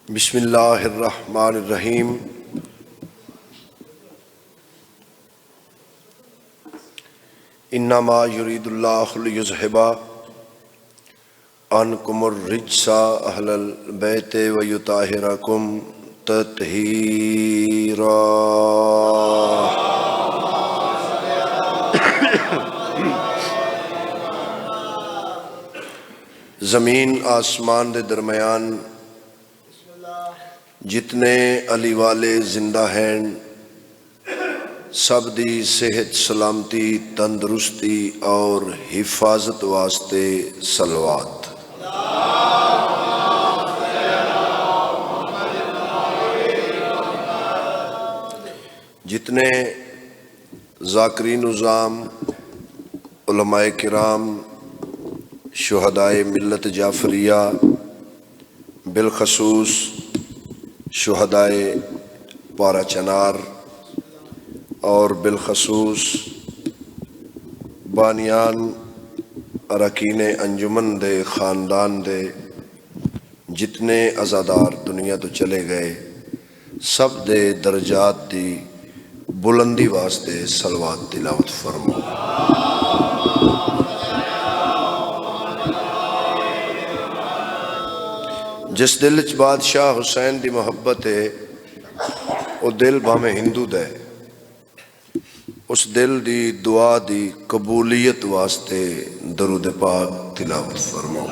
بسم اللہ الرحمن الرحیم۔ انما یرید اللہ لیذھب عنکم الرجس اہل البیت ویطہرکم تطہیرا۔ زمین آسمان دے درمیان جتنے علی والے زندہ ہیں سب دی صحت سلامتی تندرستی اور حفاظت واسطے صلوات۔ جتنے ذاکرین نظام علماء کرام شہدائے ملت جعفریہ بالخصوص شہدائے پارا چنار اور بالخصوص بانیان اراکین انجمن دے خاندان دے جتنے عزادار دنیا تو چلے گئے سب دے درجات دی بلندی واسطے صلوات تلاوت فرمو۔ جس دل چ بادشاہ حسین دی محبت ہے وہ دل بھامے ہندو دے، اس دل دی دعا دی قبولیت واسطے درود پاک تلاوت فرمو۔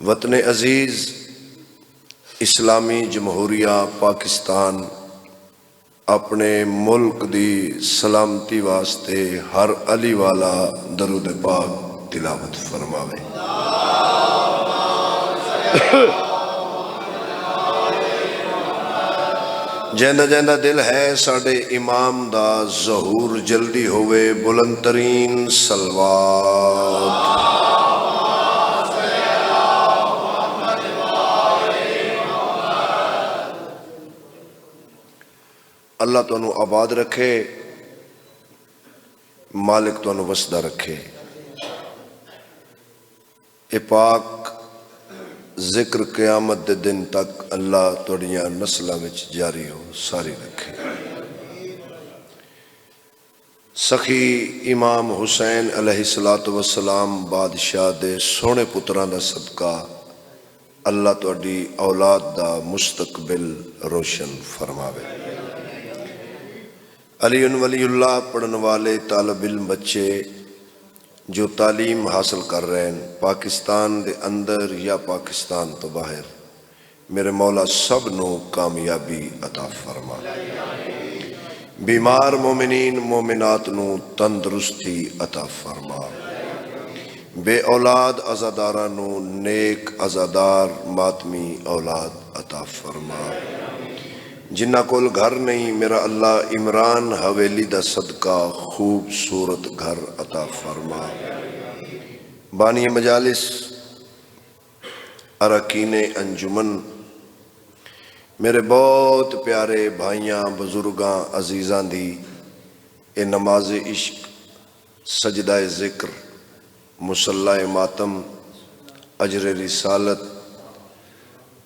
وطن عزیز اسلامی جمہوریہ پاکستان اپنے ملک دی سلامتی واسطے ہر علی والا درود پاک تلاوت فرماوے۔ جیندہ جیندہ دل ہے ساڑے امام دا ظہور جلدی ہوئے بلند ترین صلوات۔ اللہ تو انہوں آباد رکھے، مالک تو انہوں وسدہ رکھے۔ اے پاک ذکر قیامت دے دن تک اللہ توڑیاں نسلہ میں جاری ہو ساری رکھے۔ سخی امام حسین علیہ السلام بادشاہ دے سونے پتران دا صدقہ اللہ توڑی اولاد دا مستقبل روشن فرماوے۔ علی ولی اللہ پڑھن والے طالب علم بچے جو تعلیم حاصل کر رہے ہیں پاکستان دے اندر یا پاکستان تو باہر، میرے مولا سب نو کامیابی عطا فرما۔ بیمار مومنین مومنات نو تندرستی عطا فرما۔ بے اولاد عزاداران نو نیک عزادار ماتمی اولاد عطا فرما۔ جنہ کول گھر نہیں میرا اللہ عمران حویلی دا صدقہ خوبصورت گھر عطا فرما۔ بانی مجالس اراکین انجمن میرے بہت پیارے بھائیاں بزرگاں عزیزاں دی اے نماز عشق سجدہ ذکر مصلی ماتم اجر رسالت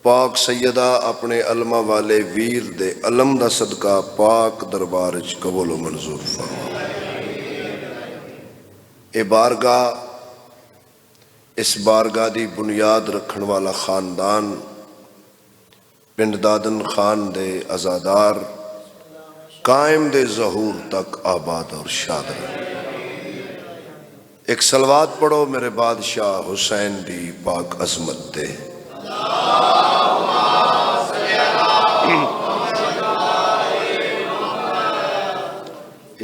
پاک سیدہ اپنے علمہ والے ویر دے علم دا صدقہ پاک دربارج قبول و منظور فرما۔ اے بارگاہ اس بارگاہ دی بنیاد رکھن والا خاندان پنڈ دادن خان دے عزادار قائم دے ظہور تک آباد اور شاد رہے۔ ایک صلوات پڑھو میرے بادشاہ حسین دی پاک عظمت دے۔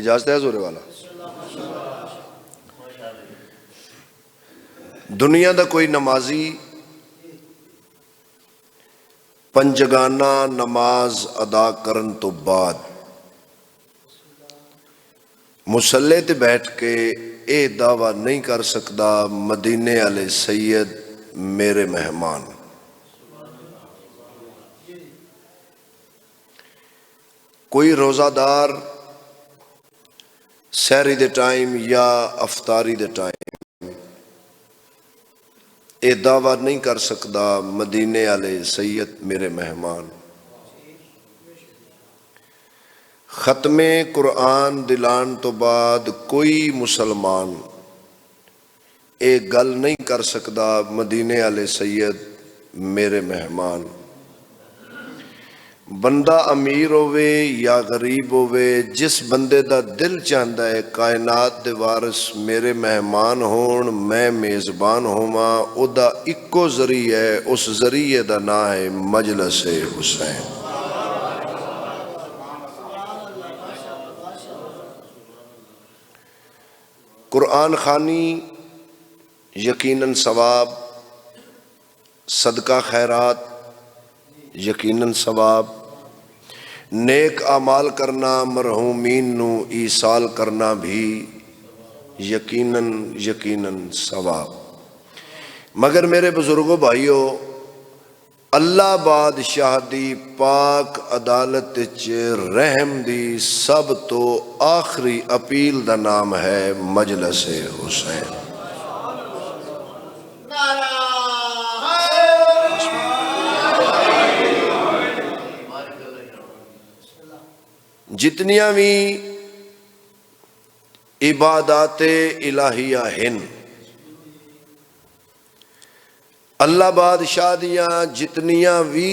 اجازت ہے زورے والا؟ دنیا دا کوئی نمازی پنجگانہ نماز ادا کرن تو بعد مسلح تے بیٹھ کے اے دعویٰ نہیں کر سکتا مدینے والے سید میرے مہمان۔ کوئی روزہ دار سحری دے ٹائم یا افطاری دے ٹائم اے دعویٰ نہیں کر سکدا مدینے والے سید میرے مہمان۔ ختم قرآن دلان تو بعد کوئی مسلمان اے گل نہیں کر سکدا مدینے والے سید میرے مہمان۔ بندہ امیر ہووے یا غریب ہووے، جس بندے دا دل چاہندا ہے کائنات دے وارث میرے مہمان ہون، میں میزبان ہوواں، او دا اکو ذریعہ ہے، اس ذریعے دا نام ہے مجلس حسین۔ قرآن خوانی یقیناً ثواب، صدقہ خیرات یقیناً ثواب، نیک اعمال کرنا، مرحومین نو ایصال کرنا بھی یقیناً ثواب۔ مگر میرے بزرگوں بھائیو، اللہ بادشاہ دی پاک عدالت وچ رحم دی سب تو آخری اپیل دا نام ہے مجلس حسین۔ جتنیاں بھی عبادات الہیہ ہیں، اللہ بادشاہ دیاں جتنیاں بھی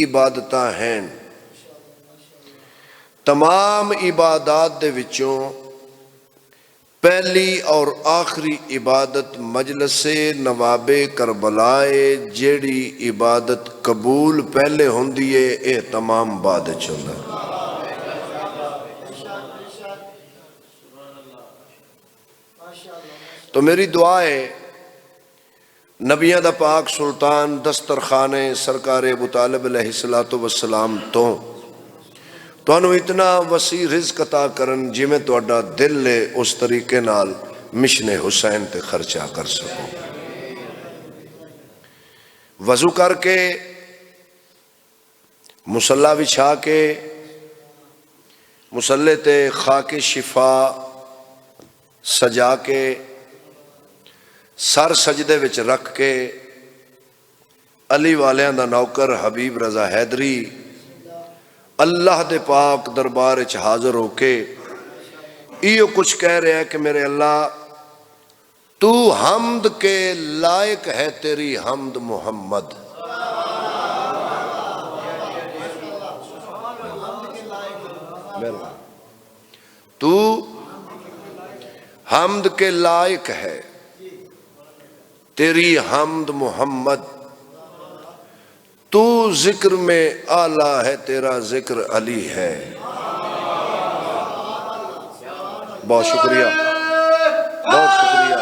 عبادتاں ہیں، تمام عبادات دے وچوں پہلی اور آخری عبادت مجلس نواب کربلا ہے، جیڑی عبادت قبول پہلے ہوندی ہے، اے تمام بعد چلنا۔ تو میری دعا ہے نبیوں دا پاک سلطان دسترخوان سرکار ابو طالب علیہ السلام تو انہوں اتنا وسیع رزق عطا کرن جی میں توڑا دل لے اس طریقے نال مشن حسین تے خرچہ کر سکوں۔ وضو کر کے مصلی بچھا کے مصلی تے خاک شفا سجا کے سر سجدے وچ رکھ کے علی والیاں دا نوکر حبیب رضا حیدری اللہ دے پاک دربار وچ حاضر ہو کے ایو کچھ کہہ رہے ہیں کہ میرے اللہ تو حمد کے لائق ہے، تیری حمد محمد۔ تو حمد کے لائق ہے، تیری حمد محمد، تو ذکر میں اعلیٰ ہے، تیرا ذکر علی ہے۔ بہت شکریہ، بہت شکریہ۔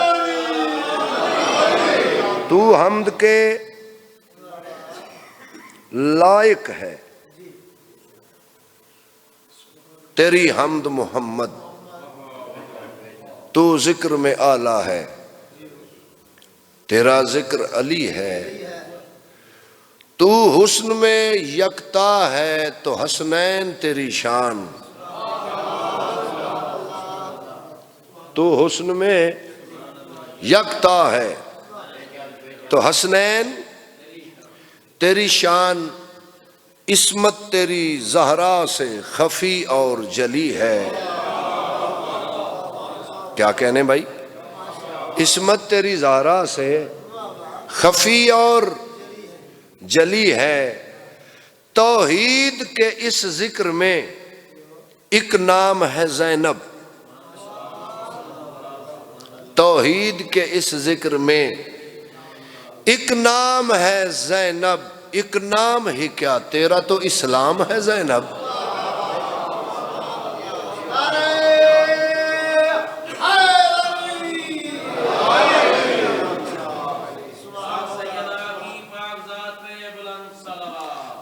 تو حمد کے لائق ہے، تیری حمد محمد، تو ذکر میں اعلیٰ ہے، تیرا ذکر علی ہے۔ تو حسن میں یکتا ہے تو حسنین تیری شان، تو حسن میں یکتا ہے تو حسنین تیری شان، عصمت تیری زہرا سے خفی اور جلی ہے۔ کیا کہنے بھائی؟ عصمت تیری زہرا سے خفی اور جلی ہے۔ توحید کے اس ذکر میں ایک نام ہے زینب، توحید کے اس ذکر میں ایک نام ہے زینب، ایک نام ہی کیا تیرا تو اسلام ہے زینب۔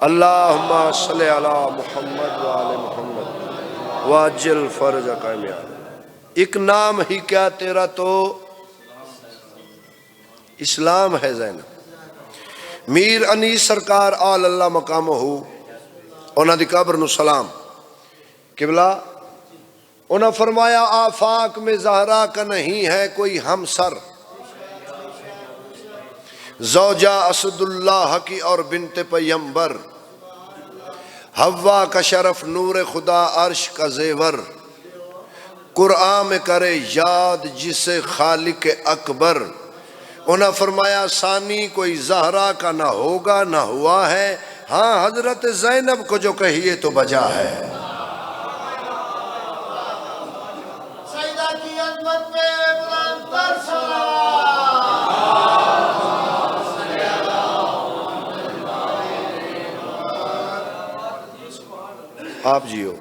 اللہم صلی علی محمد وآل محمد واجل فرج قائمیان۔ ایک نام ہی کیا تیرا تو اسلام ہے زینب۔ میر انیس سرکار آل اللہ مقام ہو، انہاں دی قبر نو سلام۔ قبلہ انہوں فرمایا آفاق میں زہرا کا نہیں ہے کوئی ہمسر، زوجہ اسد اللہ کی اور بنت پیمبر، حوا کا شرف نور خدا عرش کا زیور، قرآن میں کرے یاد جسے خالق اکبر۔ انہوں فرمایا ثانی کوئی زہرا کا نہ ہوگا نہ ہوا ہے، ہاں حضرت زینب کو جو کہیے تو بجا ہے۔ سیدہ کی عظمت پہ بلند تر صلوات۔ آپ جیو۔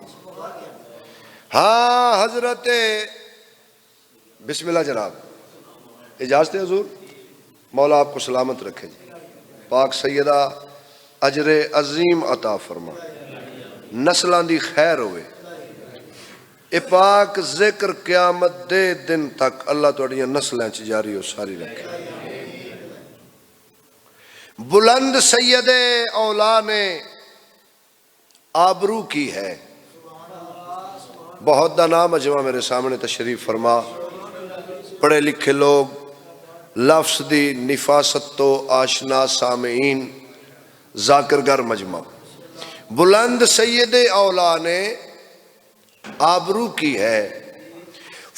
ہاں حضرت، بسم اللہ جناب، اجازت ہے حضور، مولا آپ کو سلامت رکھے جی، پاک سیدہ اجر عظیم عطا فرما، نسلان دی خیر ہوئے، اے پاک ذکر قیامت دے دن تک اللہ توڑیاں نسلیں چ جاری ہو ساری رکھے۔ بلند سید اولا نے آبرو کی ہے، بہت دا نام اجمع میرے سامنے تشریف فرما، پڑھے لکھے لوگ، لفظ دی نفاست تو آشنا سامعین، ذاکر گر مجمع۔ بلند سید اولا نے آبرو کی ہے،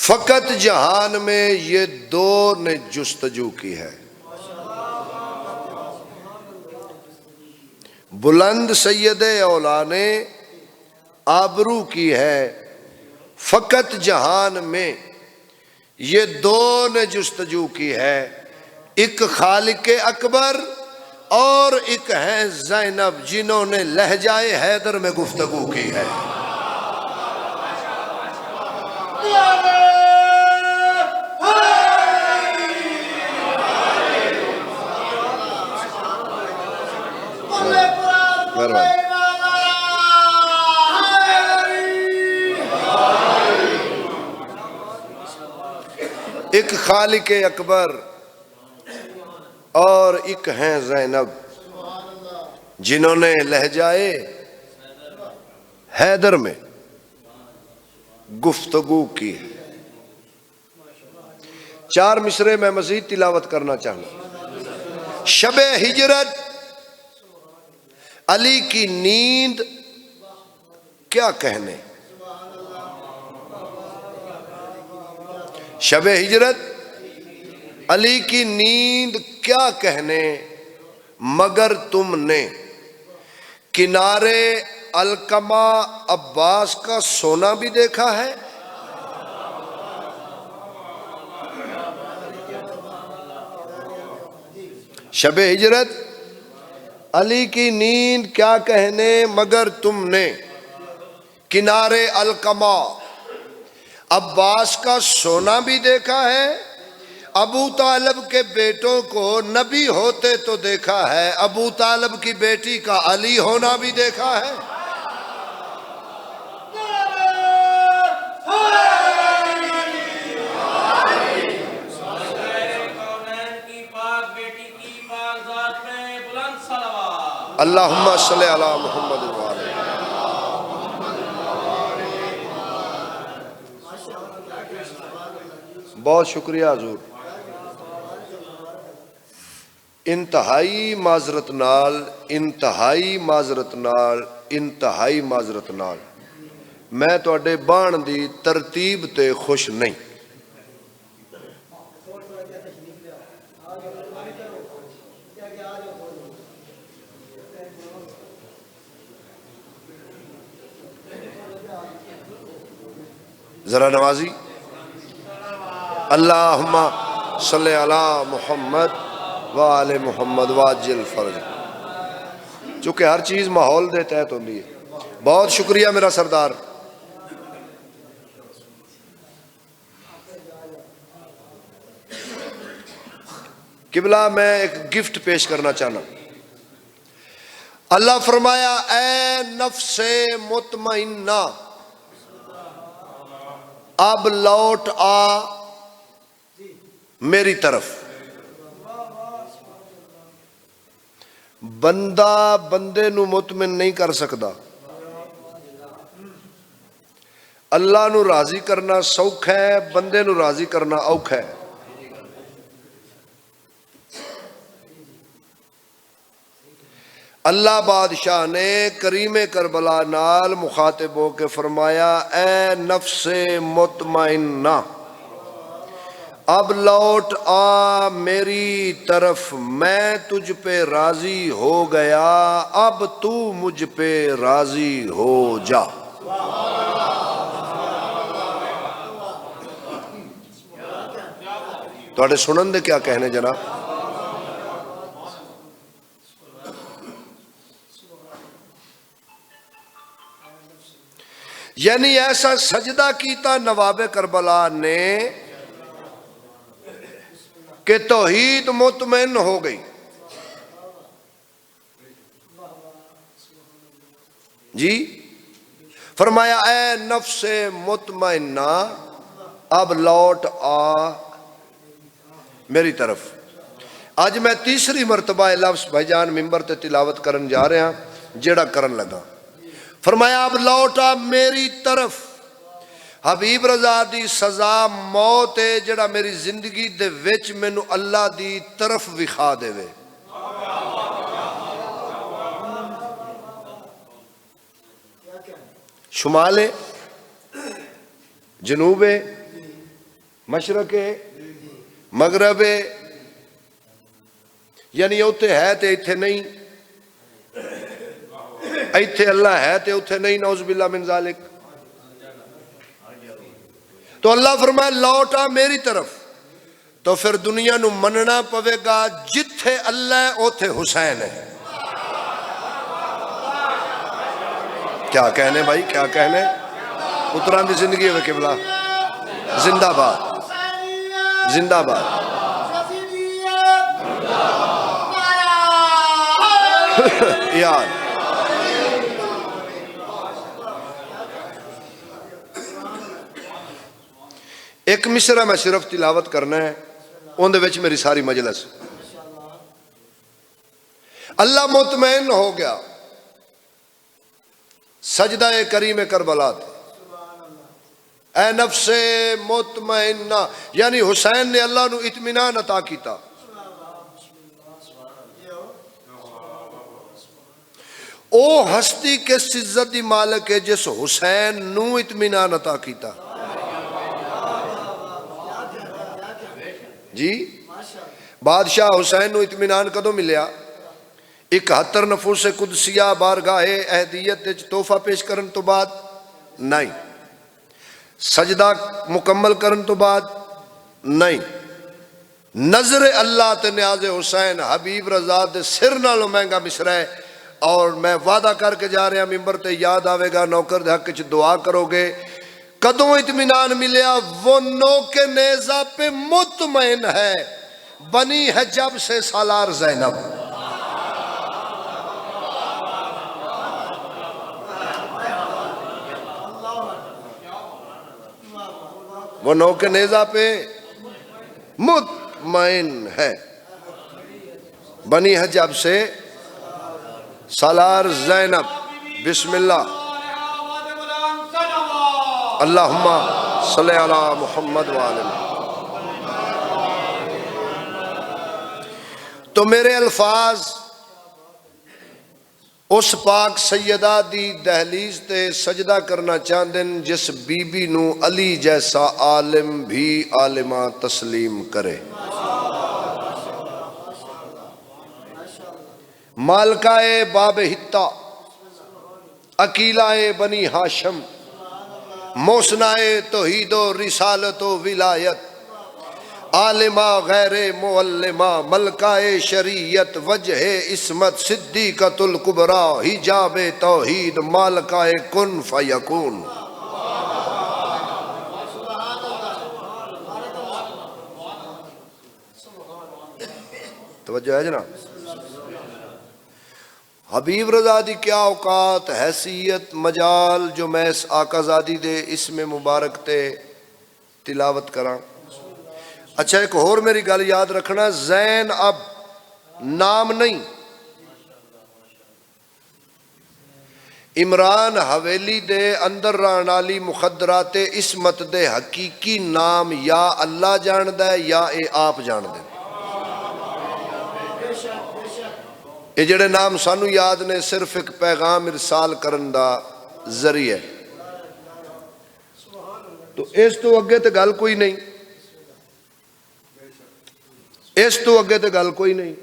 فقط جہان میں یہ دو نے جستجو کی ہے۔ بلند سید اولا نے آبرو کی ہے، فقط جہان میں یہ دو نے جستجو کی ہے، ایک خالق اکبر اور ایک ہے زینب جنہوں نے لہجائے حیدر میں گفتگو کی ہے۔ ایک خالق اکبر اور ایک ہیں زینب جنہوں نے لہجائے حیدر میں گفتگو کی ہے۔ چار مصرے میں مزید تلاوت کرنا چاہوں۔ شب ہجرت علی کی نیند کیا کہنے، شب ہجرت علی کی نیند کیا کہنے، مگر تم نے کنارے علقمہ عباس کا سونا بھی دیکھا ہے۔ شب ہجرت علی کی نیند کیا کہنے، مگر تم نے کنارے علقمہ عباس کا سونا بھی دیکھا ہے۔ ابو طالب کے بیٹوں کو نبی ہوتے تو دیکھا ہے، ابو طالب کی بیٹی کا علی ہونا بھی دیکھا ہے۔ اللہم صلی علی محمد وآلہ۔ بہت شکریہ حضور، انتہائی معذرت نال میں تواڈے بان دی ترتیب تے خوش نہیں۔ ذرا نوازی، اللہم صلی علی محمد وآل محمد واجل فرج، چونکہ ہر چیز ماحول دے تحت ہوندی ہے۔ بہت شکریہ میرا سردار۔ قبلہ میں ایک گفٹ پیش کرنا چاہنا۔ اللہ فرمایا اے نفس مطمئنہ اب لوٹ آ میری طرف۔ بندہ بندے نو مطمئن نہیں کر سکتا، اللہ نو راضی کرنا سوکھا ہے، بندے نو راضی کرنا اوکھا ہے۔ اللہ بادشاہ نے کریم کربلا نال مخاطب ہو کے فرمایا اے نفس مطمئنہ اب لوٹ آ میری طرف، میں تجھ پہ راضی ہو گیا، اب تو مجھ پہ راضی ہو جا۔ تواڈے سنن دے کیا کہنے جناب؟ یعنی ایسا سجدہ کیتا نواب کربلا نے کہ توحید مطمئن ہو گئی۔ جی فرمایا اے نفس مطمئنہ اب لوٹ آ میری طرف۔ آج میں تیسری مرتبہ لفظ بھائی جان ممبر تے تلاوت کرن جا رہے ہیں جیڑا کرن لگا۔ فرمایا اب لوٹ آ میری طرف، حبیب رضا دی سزا موت ہے جڑا میری زندگی دے وچ مینوں اللہ دی طرف وکھا دے وے۔ شمال ہے، جنوب ہے، مشرق ہے، مغرب ہے، یعنی اوتھے ہے تے ایتھے نہیں، ایتھے اللہ ہے تے اوتھے نہیں، نعوذ باللہ من ذالک۔ تو اللہ فرمائے لوٹ آ میری طرف، تو پھر دنیا نو مننا پوے گا جتھے اللہ ہے اوتھے حسین ہے۔ کیا کہنے بھائی، کیا کہنے؟ پتران دی زندگی ہے قبلہ، زندہ باد، زندہ باد۔ یار ایک مصرع میں صرف تلاوت کرنا ہے، اون دے وچ میری ساری مجلس۔ اللہ مطمئن ہو گیا سجدہ کریم کربلا تے، اے نفس مطمئنہ، یعنی حسین نے اللہ نو اطمینان عطا کیتا۔ او ہستی کس عزت دی مالک ہے جس حسین نو اطمینان عطا کیتا۔ جی بادشاہ حسین نو اطمینان کدوں ملیا؟ 71 نفوس قدسیہ بارگاہ اہدیت وچ تحفہ پیش کرن تو بعد نہیں، سجدہ مکمل کرن تو بعد نہیں، نظر اللہ تے نیاز حسین حبیب رضا دے سر نالوں مہنگا مصرع ہے۔ اور میں وعدہ کر کے جا رہا ہوں ممبر تے یاد آوے گا، نوکر دے حق وچ دعا کرو گے۔ کدوں اطمینان ملیا؟ وہ نوک نیزہ پہ مطمئن ہے، بنی ہے جب سے سالار زینب۔ وہ نوک نیزہ پہ مطمئن ہے، بنی ہے جب سے سالار زینب۔ بسم اللہ، اللہم صلی علی محمد وآلہ۔ تو میرے الفاظ اس پاک سیدہ دی دہلیز تے سجدہ کرنا چاہندے جس بی بی نو علی جیسا عالم بھی عالمہ تسلیم کرے۔ مالکہ باب حتہ، عقیلہ بنی ہاشم، موسنہ توحید و رسالت و ولایت، عالمہ غیر معلمہ، ملکہ شریعت، وجہ عصمت، صدیقۃ الکبریٰ، حجاب توحید، مالکہ کن فیکون۔ توجہ ہے جناب؟ حبیب رضا دی کیا اوقات، حیثیت، مجال جو میں اس آقا زادی دے اسم مبارک تے تلاوت کراں۔ اچھا ایک اور میری گل یاد رکھنا، زین اب نام نہیں، عمران حویلی دے اندر رہن والی مخدرات عصمت دے حقیقی نام یا اللہ جاندہ ہے یا اے آپ جاندے ہیں۔ یہ جڑے نام سانو یاد نے صرف ایک پیغام ارسال کرن دا ذریعہ ہے۔ تو اس تو اگے تے گل کوئی نہیں، اس تو اگے تے گل کوئی نہیں،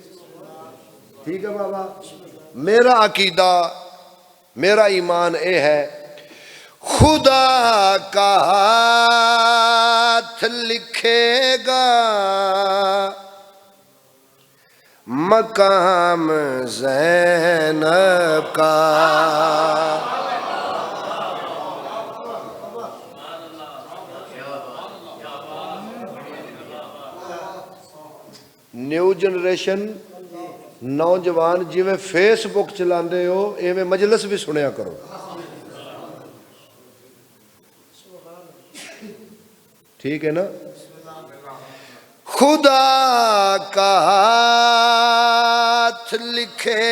ٹھیک ہے بابا۔ میرا عقیدہ، میرا ایمان اے ہے، خدا کا ہاتھ لکھے گا مقام زینب کا، نیو جنریشن نوجوان جی میں فیس بک چلاندے ہو ایویں مجلس بھی سنیا کرو۔ ٹھیک ہے نا؟ خدا کا ہاتھ لکھے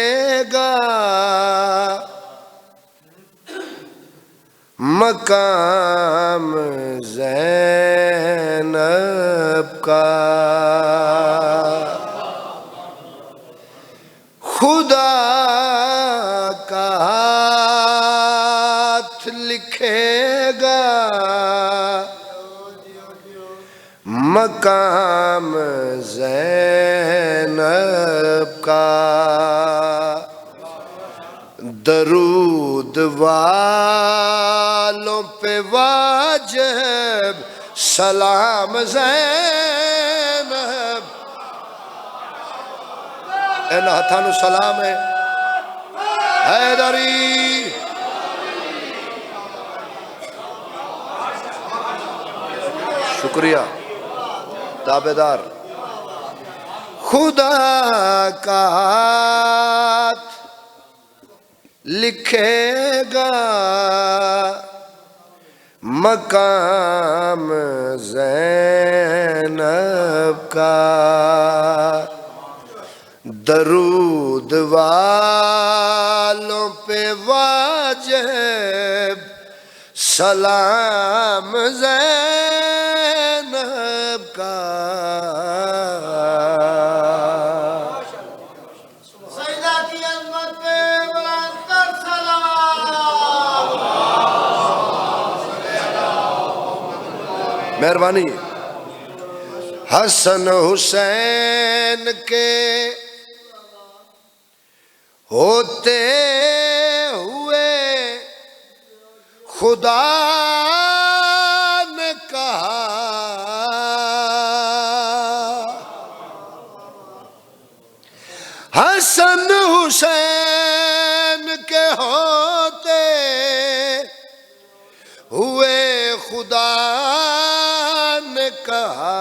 گا مقام زینب کا، خدا کا ہاتھ لکھے گا مقام زینب کا، درود والوں پہ واجب سلام زینب، ان ہتھانو سلام ہے حیدری، شکریہ تابعدار۔ خدا کا ہاتھ لکھے گا مقام زینب کا، درود والوں پہ واجب سلام زینب کا، سیدہ کی عظمت پہ بلند تر سلام۔ مہربانی۔ حسن حسین کے ہوتے ہوئے خدا نے کہا حسن حسین کے ہوتے ہوئے خدا نے کہا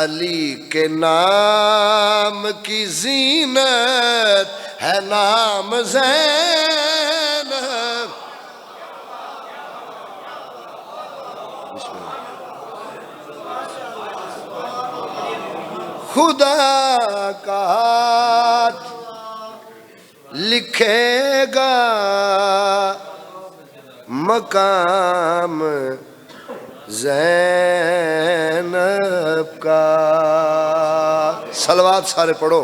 علی کے نام کی زینت ہے نام زینب۔ خدا کا ہاتھ لکھے گا مقام زینب کا، صلوات سارے پڑھو۔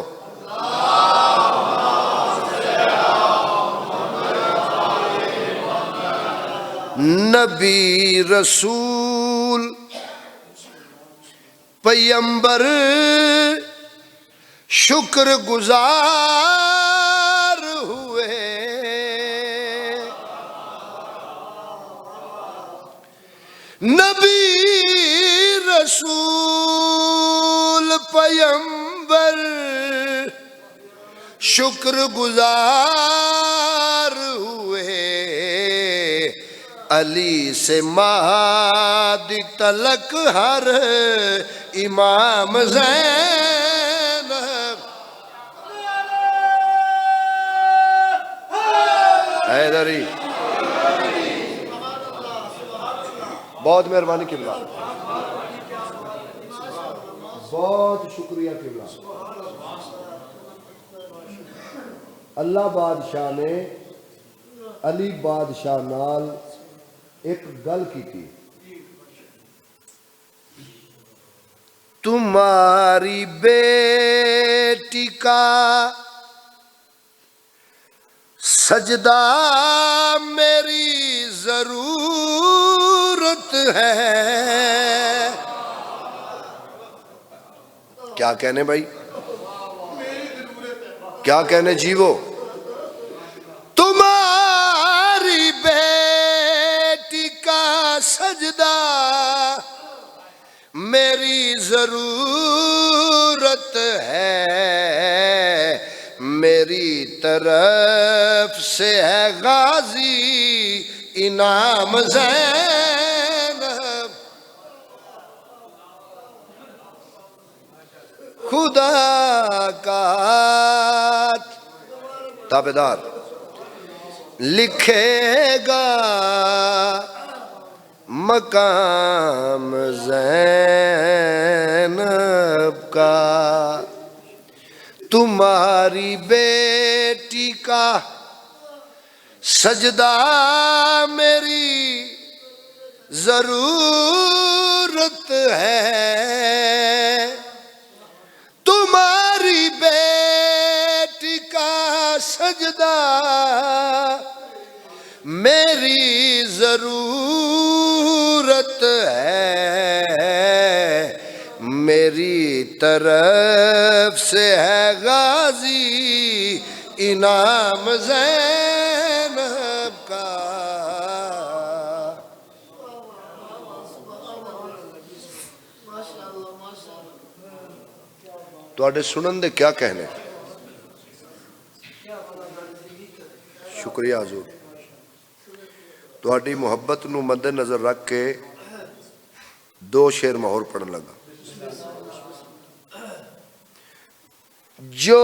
نبی رسول پیمبر شکر گزار ہوئے، نبی رسول پیمبر شکر گزار ہوئے، علی سے مہدی تلک ہر امام زینب۔ حیدری بہت مہربانی قبلہ، بہت شکریہ قبلہ۔ اللہ بادشاہ نے علی بادشاہ نال ایک گل کی تمہاری بیٹی کا سجدہ میری ضرورت ہے. کیا کہنے بھائی، کیا کہنے جی؟ وہ تمہاری بیٹی کا سجدہ میری ضرورت ہے، میری طرف سے ہے غازی انعام زینب. خدا کا تابعدار لکھے گا مقام زینب کا. تمہاری بیٹی کا سجدہ میری ضرورت ہے، تمہاری بیٹی کا سجدہ میری ضرورت ہے، میری طرف سے ہے غازی انعام زینب کا. تواڈے سنن دے کیا کہنے؟ شکریہ حضور. تواڈی محبت نو مد نظر رکھ کے دو شعر میں اور پڑھن لگا. جو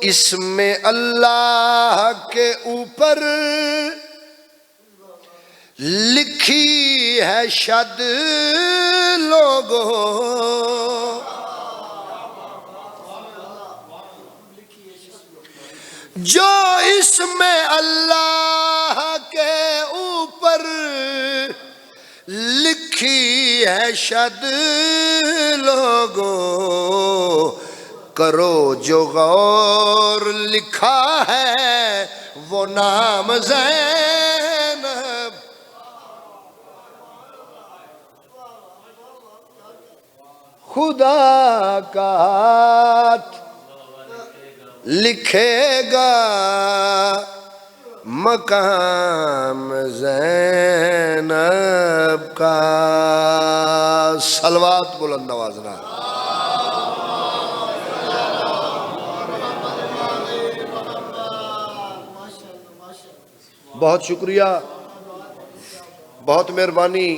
اسم اللہ کے اوپر لکھی ہے شد لوگوں، جو اسم اللہ کے اوپر لکھی ہے شد لوگوں، کرو جو غور لکھا ہے وہ نام زینب. خدا کا لکھے گا مقام زینب کا. صلوات بلند آوازنا. بہت شکریہ، بہت مہربانی.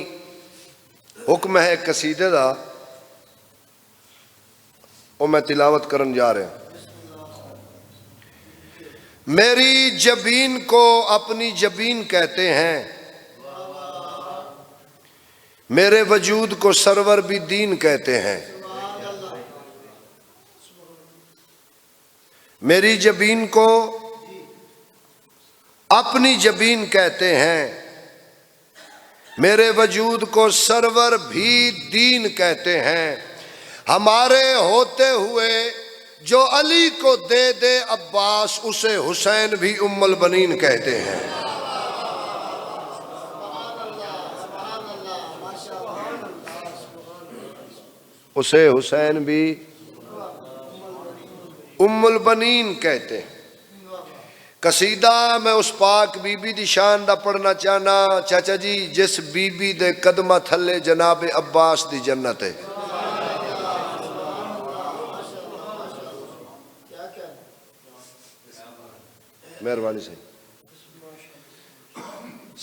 حکم ہے قصیدے دا، وہ میں تلاوت کرن جا رہا ہوں. میری جبین کو اپنی جبین کہتے ہیں، میرے وجود کو سرور بھی دین کہتے ہیں. میری جبین کو اپنی جبین کہتے ہیں، میرے وجود کو سرور بھی دین کہتے ہیں. ہمارے ہوتے ہوئے جو علی کو دے دے عباس، اسے حسین بھی ام البنین کہتے ہیں. اسے حسین بھی ام البنین کہتے ہیں. قصیدہ میں اس پاک بی بی دی شان دا پڑھنا چاہنا چاچا جی، جس بی بی دے قدمہ تھلے جناب عباس دی جنت ہے. مہربانی سے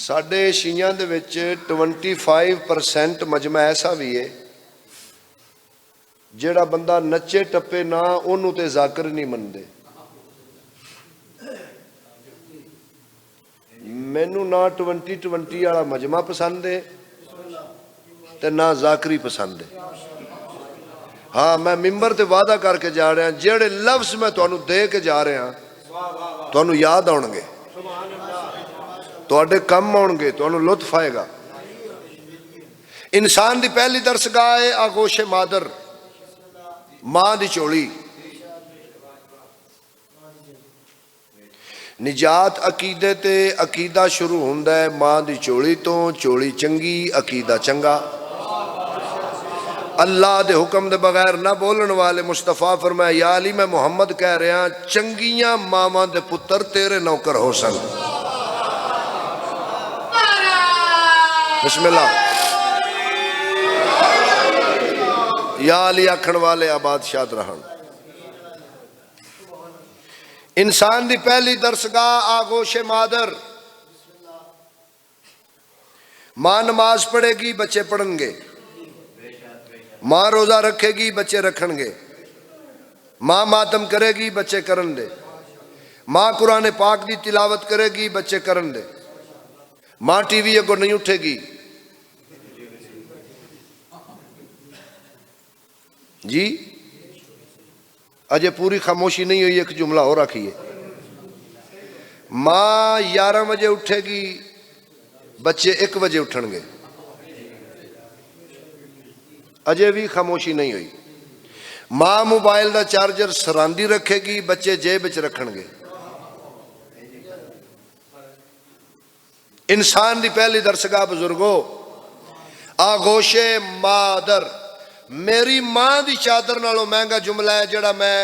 ساڈے شیعہ دے وچ 25% مجمع ایسا بھی ہے جیڑا بندہ نچے ٹپے نہ انہوں تے ذاکر نہیں مندے. مینو نہ 2020 والا مجمع پسند ہے تے نہ ذاکری پسند ہے. ہاں میں ممبر تے وعدہ کر کے جا رہا ہوں، جیڑے لفظ میں تانوں دے کے جا رہا ہوں تانوں یاد آن گے. تواڈے کم آن گے، تانوں لطف آئے گا۔ انسان دی پہلی درسگاہ ہے آغوش مادر، ماں دی چولی۔ نجات عقیدے تے عقیدہ شروع ہوندا ہے ماں دی چولی تو، چولی چنگی عقیدہ چنگا۔ اللہ دے حکم دے بغیر نہ بولن والے مصطفیٰ فرمایا یا علی میں محمد کہہ رہا چنگیاں ماواں دے پتر تیرے نوکر ہو سن۔ بسم اللہ۔ یا علی آکھن والے آباد شاد رہن۔ انسان دی پہلی درسگاہ آغوش مادر۔ ماں نماز پڑھے گی بچے پڑھن گے، ماں روزہ رکھے گی بچے رکھن گے، ماں ماتم کرے گی بچے کرن دے، ماں قرآن پاک دی تلاوت کرے گی بچے کرن دے، ماں ٹی وی اگوں نہیں اٹھے گی جی۔ اجے پوری خاموشی نہیں ہوئی، ایک جملہ اور رکھیے۔ ماں 11 بجے اٹھے گی بچے 1 بجے اٹھن گے، اجے بھی خاموشی نہیں ہوئی۔ ماں موبائل دا چارجر سراندی رکھے گی بچے جیب وچ رکھن گے۔ انسان دی پہلی درسگاہ بزرگو آغوش مادر۔ میری ماں دی چادر نالوں مہنگا جملہ ہے جڑا میں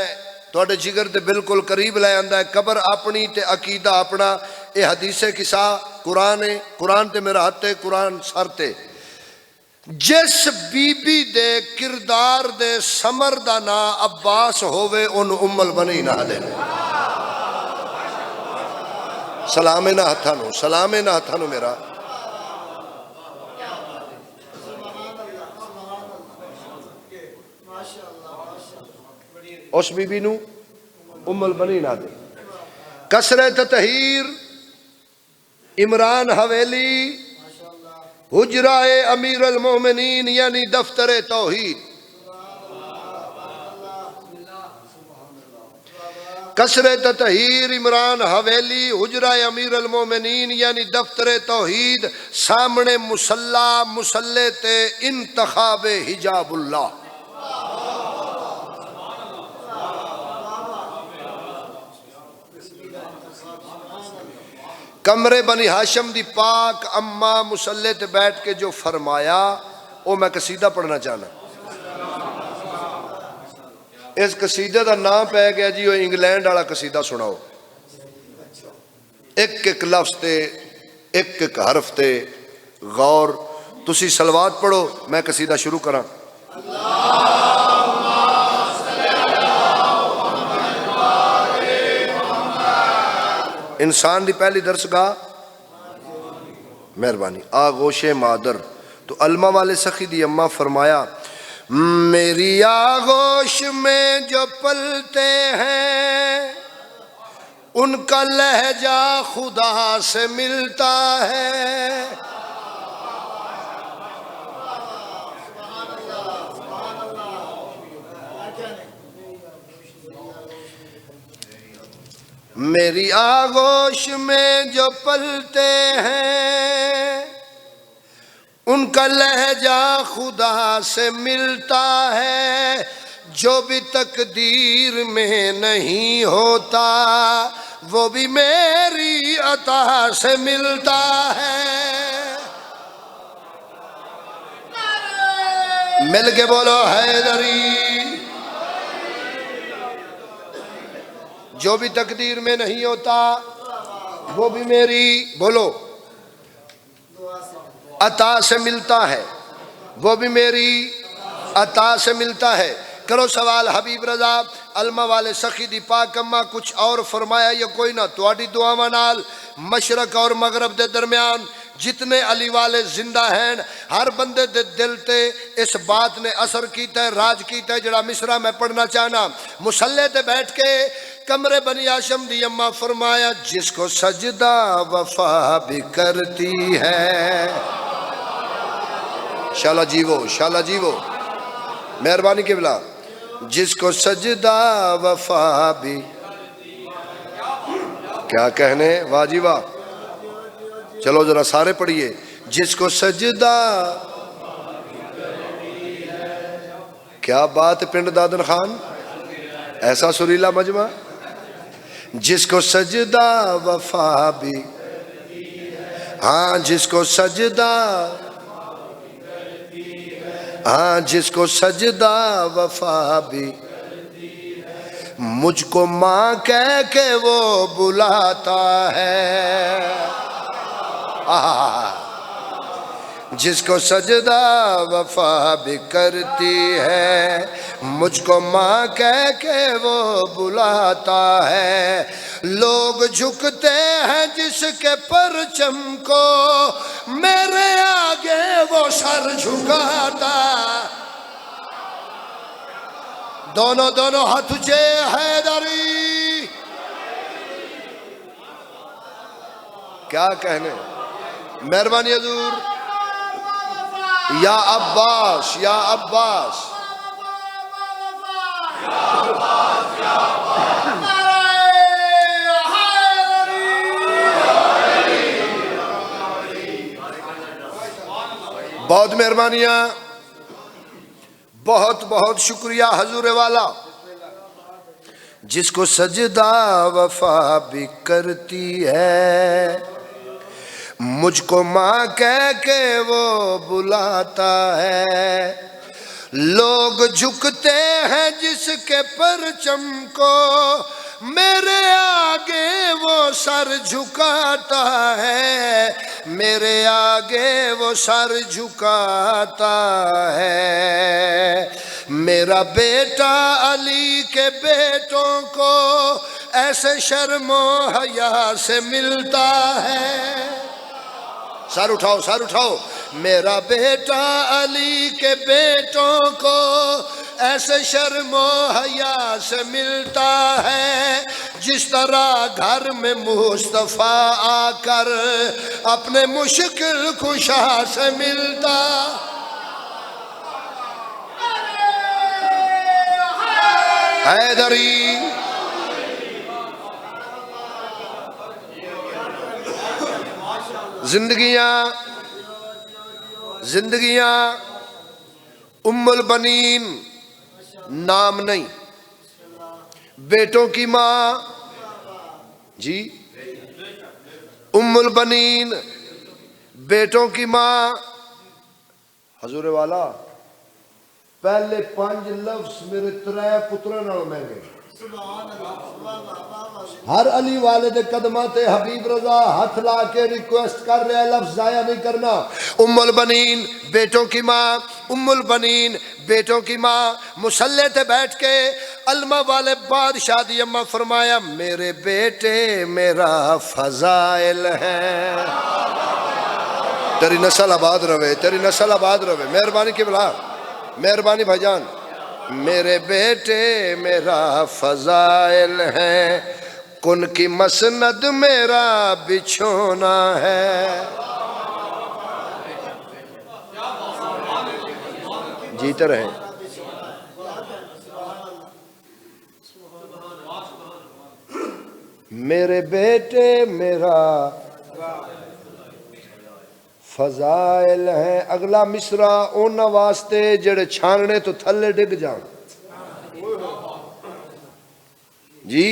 تواڈے جگر دے بالکل قریب لے آندا ہے۔ قبر اپنی تے عقیدہ اپنا، اے حدیث قصہ قرآن ہے، قرآن تے میرا ہاتھ ہے، قرآن سر تے۔ جس بی بی دے کردار دے سمر دا نا عباس ہووے ان ام البنین آدھے۔ سلامے نہ ہتھانو، سلامے نہ ہتھانو میرا۔ اس بی بی نو ام البنین آدھے۔ کسرِ تطہیر عمران حویلی حجرہ امیر المومنین یعنی دفتر توحید۔ کسرِ تطہیر عمران حویلی حجرہ امیر المومنین یعنی دفتر توحید، سامنے مصلی مصلی تے انتخاب حجاب اللہ۔ کمرے بنی ہاشم دی پاک اماں مصلی تے بیٹھ کے جو فرمایا وہ میں قصیدہ پڑھنا چاہنا۔ اس قصیدے دا نام پہ گیا جی وہ انگلینڈ والا قصیدہ سناؤ۔ ایک ایک لفظ تے ایک ایک حرف تے غور، تسی صلوات پڑھو میں قصیدہ شروع کراں۔ انسان دی پہلی درسگاہ مہربانی آغوش مادر۔ تو علمہ والے سخی دی اماں فرمایا میری آغوش میں جو پلتے ہیں ان کا لہجہ خدا سے ملتا ہے۔ میری آغوش میں جو پلتے ہیں ان کا لہجہ خدا سے ملتا ہے، جو بھی تقدیر میں نہیں ہوتا وہ بھی میری عطا سے ملتا ہے۔ مل کے بولو حیدری۔ جو بھی تقدیر میں نہیں ہوتا وہ بھی میری بولو عطا سے ملتا ہے، وہ بھی میری عطا سے ملتا ہے۔ کرو سوال حبیب رضا علمہ والے سخی دی پاک اماں کچھ اور فرمایا یا کوئی نہ؟ تواڈی دعاواں نال مشرق اور مغرب دے درمیان جتنے علی والے زندہ ہیں ہر بندے دے دل تے اس بات نے اثر کیتا ہے، راج کیتا ہے جڑا مصرع میں پڑھنا چاہنا۔ مصلی تے بیٹھ کے کمرے بنی ہاشم دی اماں فرمایا جس کو سجدہ وفا بھی کرتی ہے۔ شالا جیو شالا جیو، مہربانی قبلہ۔ جس کو سجدہ وفا بھی، کیا کہنے واہ جی واہ۔ چلو ذرا سارے پڑھیے. جس کو سجدہ، کیا بات ہے پنڈ دادن خان، ایسا سریلا مجمع. جس کو سجدہ وفا بھی، ہاں جس کو سجدہ، ہاں جس کو سجدہ وفا بھی، مجھ کو ماں کہہ کے وہ بلاتا ہے. جس کو سجدہ وفا بھی کرتی ہے، مجھ کو ماں کہہ کے وہ بلاتا ہے. لوگ جھکتے ہیں جس کے پرچم کو، میرے آگے وہ سر جھکاتا. دونوں ہاتھ اونچے، حیدری. کیا کہنے، مہربانی حضور. یا عباس، یا عباس، بہت مہربانیاں، بہت بہت شکریہ حضور والا. جس کو سجدہ وفا بھی کرتی ہے، مجھ کو ماں کہہ کے وہ بلاتا ہے. لوگ جھکتے ہیں جس کے پرچم کو، میرے آگے وہ سر جھکاتا ہے. میرے آگے وہ سر جھکاتا ہے. میرا بیٹا علی کے بیٹوں کو ایسے شرم و حیا سے ملتا ہے. سر اٹھاؤ، سر اٹھاؤ. میرا بیٹا علی کے بیٹوں کو ایسے شرم و حیا سے ملتا ہے، جس طرح گھر میں مصطفیٰ آ کر اپنے مشکل کشا سے ملتا. حیدری. زندگیاں ام البنین نام نہیں، بیٹوں کی ماں. جی ام البنین بیٹوں کی ماں. حضور والا پہلے 5 لفظ میرے 3 پتروں نال مہنگے. ہر علی والے دے قدماں تے حبیب رضا ہاتھ لا کے ریکویسٹ کر رہے ہیں، لفظ ضائع نہیں کرنا. ام البنین بیٹوں کی ماں، ام البنین بیٹوں کی ماں. مصلی تے بیٹھ کے علمہ والے بادشاہ دی اماں فرمایا، میرے بیٹے میرا فضائل ہے. تیری نسل آباد رہے، تیری نسل آباد رہے. مہربانی کی بلا، مہربانی بھائی جان. میرے بیٹے میرا فضائل ہیں، کن کی مسند میرا بچھونا ہے. جیتے رہیں. میرے بیٹے میرا فضائل ہیں. اگلا مصرع اونا واسطے جڑے چھاننے تو تھلے ڈگ جان. جی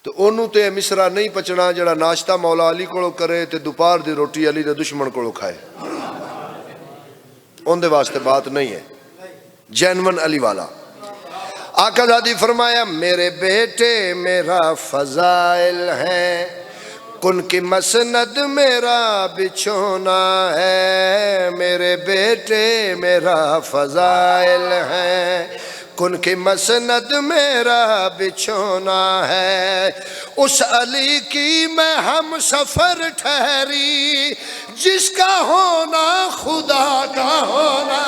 تو انہوں تے مصرع نہیں پچنا جڑا ناشتہ مولا علی کو کرے تے دوپہر دی روٹی علی دے دشمن کو کھائے. ان دے واسطے بات نہیں ہے. جینون علی والا. آقا زادی فرمایا، میرے بیٹے میرا فضائل ہیں، کن کی مسند میرا بچھونا ہے. میرے بیٹے میرا فضائل ہیں، کن کی مسند میرا بچھونا ہے. اس علی کی میں ہم سفر ٹھہری، جس کا ہونا خدا کا ہونا.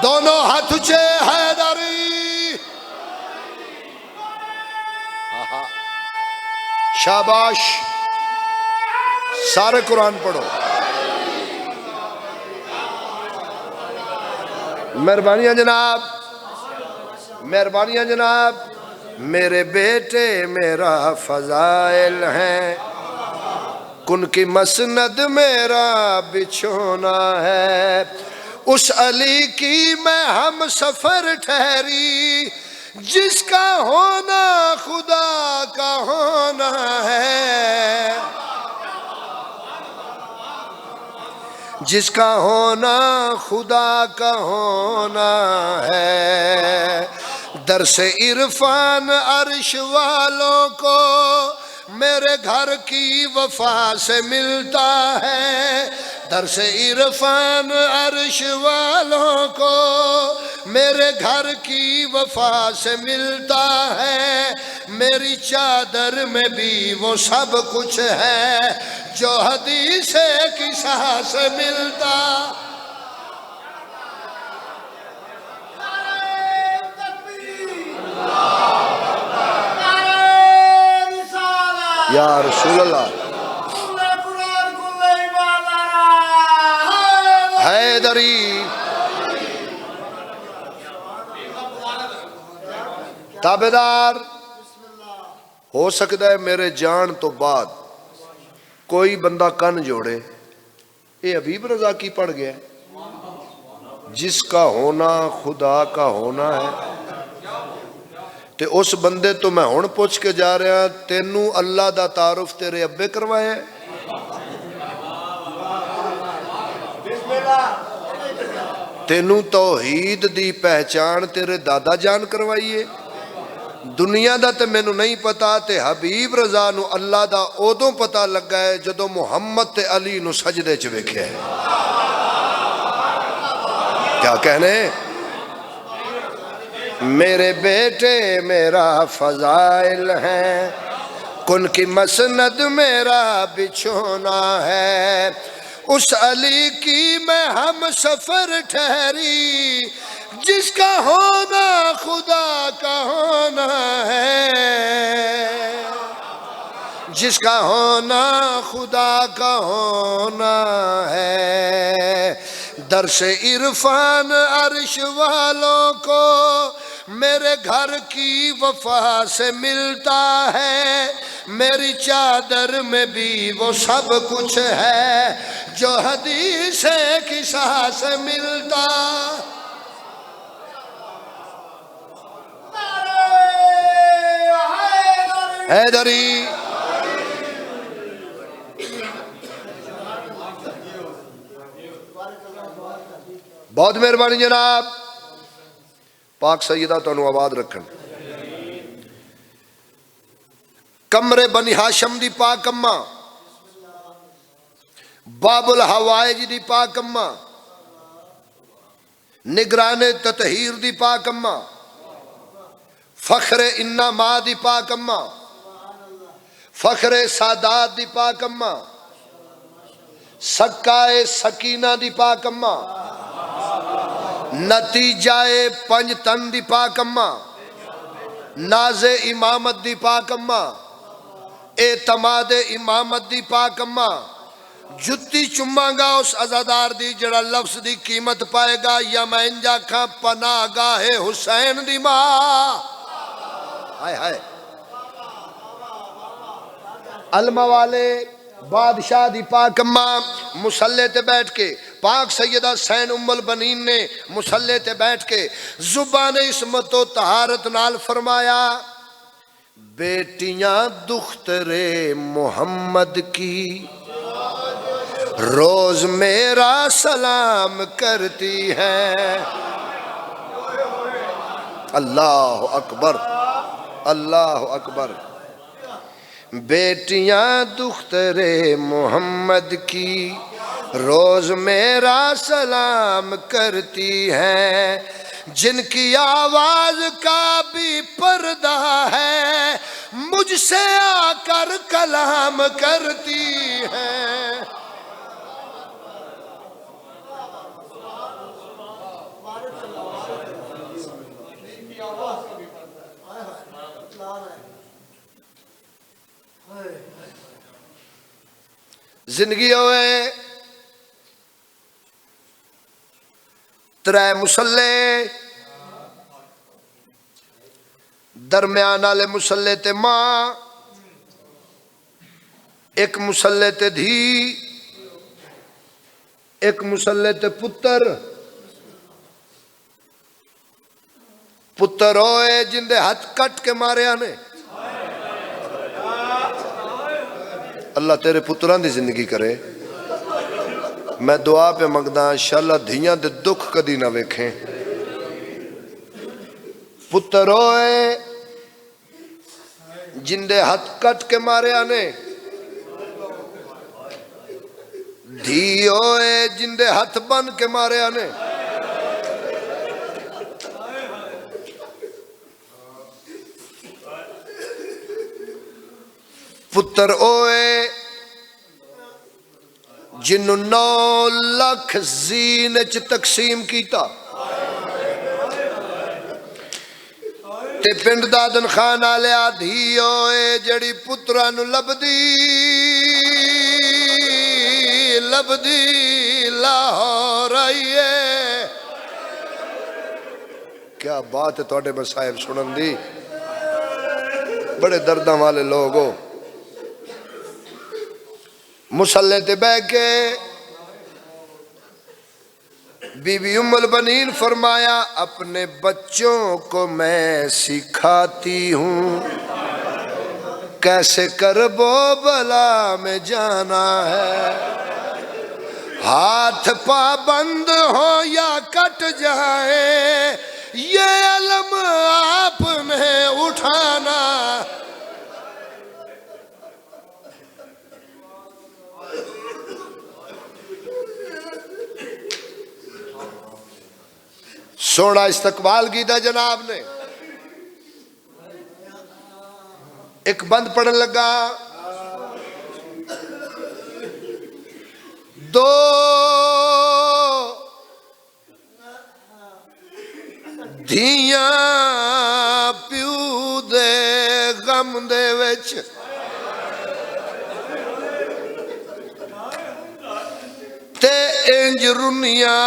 دونوں ہاتھ اونچے، حیدری. شاباش. سارے قرآن پڑھو. مہربانیاں جناب، مہربانیاں جناب. میرے بیٹے میرا فضائل ہیں، کن کی مسند میرا بچھونا ہے، اس علی کی میں ہم سفر ٹھہری، جس کا ہونا خدا کا ہونا ہے، جس کا ہونا خدا کا ہونا ہے، درس عرفان عرش والوں کو میرے گھر کی وفا سے ملتا ہے، درس عرفان عرش والوں کو میرے گھر کی وفا سے ملتا ہے، میری چادر میں بھی وہ سب کچھ ہے جو حدیث قصہ سے ملتا۔ یا رسول اللہ حیدری، تابعدار ہو سکتا ہے میرے جان تو بعد کوئی بندہ کن جوڑے یہ حبیب رضا کی پڑھ گیا، جس کا ہونا خدا کا ہونا ہے، تے اس بندے تو میں ہن پوچھ کے جا رہا، تینوں اللہ دا تعارف تیرے ابے کروایا ہے؟ تینوں توحید دی پہچان تیرے دادا جان کروائیے؟ دنیا دا تے مینوں نہیں پتا، تے حبیب رضا نو اللہ دا اودوں پتا لگا ہے جدو محمد تے علی نو سجدے چ ویکھیا ہے۔ کیا کہنے؟ میرے بیٹے میرا فضائل ہیں، کن کی مسند میرا بچھونا ہے، اس علی کی میں ہم سفر ٹھہری، جس کا ہونا خدا کا ہونا ہے، جس کا ہونا خدا کا ہونا ہے، درس عرفان عرش والوں کو میرے گھر کی وفا سے ملتا ہے، میری چادر میں بھی وہ سب کچھ ہے جو حدیث قصہ سے ملتا۔ حیدری، بہت مہربانی جناب، پاک سیدہ تو انہوں آباد رکھن۔ کمر بنی ہاشم دی پاک اماں، باب الحوائج دی پاک اماں، نگران تطہیر دی پاک اماں، فخر انما دی پاک اماں، فخر سادات دی پاک اماں، سکائے سکینہ دی پاک اماں، نتیجہ پنج تن دی پاک اماں، ناز امامت دی پاک اماں، اعتماد امامت دی پاک اماں، جتی چماں گا اس عزادار دی جڑا لفظ دی قیمت پائے گا، یا میں انجا کھاں پناہ گاہ حسین دی ماں، ہائے ہائے علمہ والے بادشاہ دی پاک اماں، مسلح تے بیٹھ کے پاک سیدہ سین ام البنین نے مسلح تے بیٹھ کے زبان عصمت و طہارت نال فرمایا، بیٹیاں دختر محمد کی روز میرا سلام کرتی ہیں، اللہ اکبر اللہ اکبر، بیٹیاں دختر محمد کی روز میرا سلام کرتی ہیں، جن کی آواز کا بھی پردہ ہے مجھ سے آ کر کلام کرتی ہیں۔ زندگی ہوئے ترے مسلے، درمیان والے مسلے تے ماں، ایک مسلے تے دھی، ایک مسلے تے پتر۔ پتر ہوئے جن دے ہاتھ کٹ کے مارے آنے۔ اللہ تیرے پتران دی زندگی کرے۔ میں دعا پہ منگدا انشاءاللہ دھیاں دے دکھ کدی نہ ویکھیں۔ پتر ہوئے جن دے ہاتھ کٹ کے مارے آنے، دھی ہوئے جن دے ہاتھ بن کے مارے آنے۔ پتر ہوئے جنہوں 9 لاکھ زین چ تقسیم کیتا، تے پنڈ دادن خان آلے آدھی ہوئے جڑی پترانو لبدی لاہور آئیے۔ کیا بات ہے توڑے مسائب سنن دی، بڑے درداں والے لوگ ہو۔ مسلح تے بہ کے بی بی ام البنین فرمایا اپنے بچوں کو میں سکھاتی ہوں کیسے کرب و بلا میں جانا ہے، ہاتھ پابند ہو یا کٹ جائے یہ علم آپ نے اٹھانا۔ سونا استقبال کیتا جناب نے۔ ایک بند پڑھن لگا، 2 دھیاں پیو دے غم دے وچ، تے انج رنیاں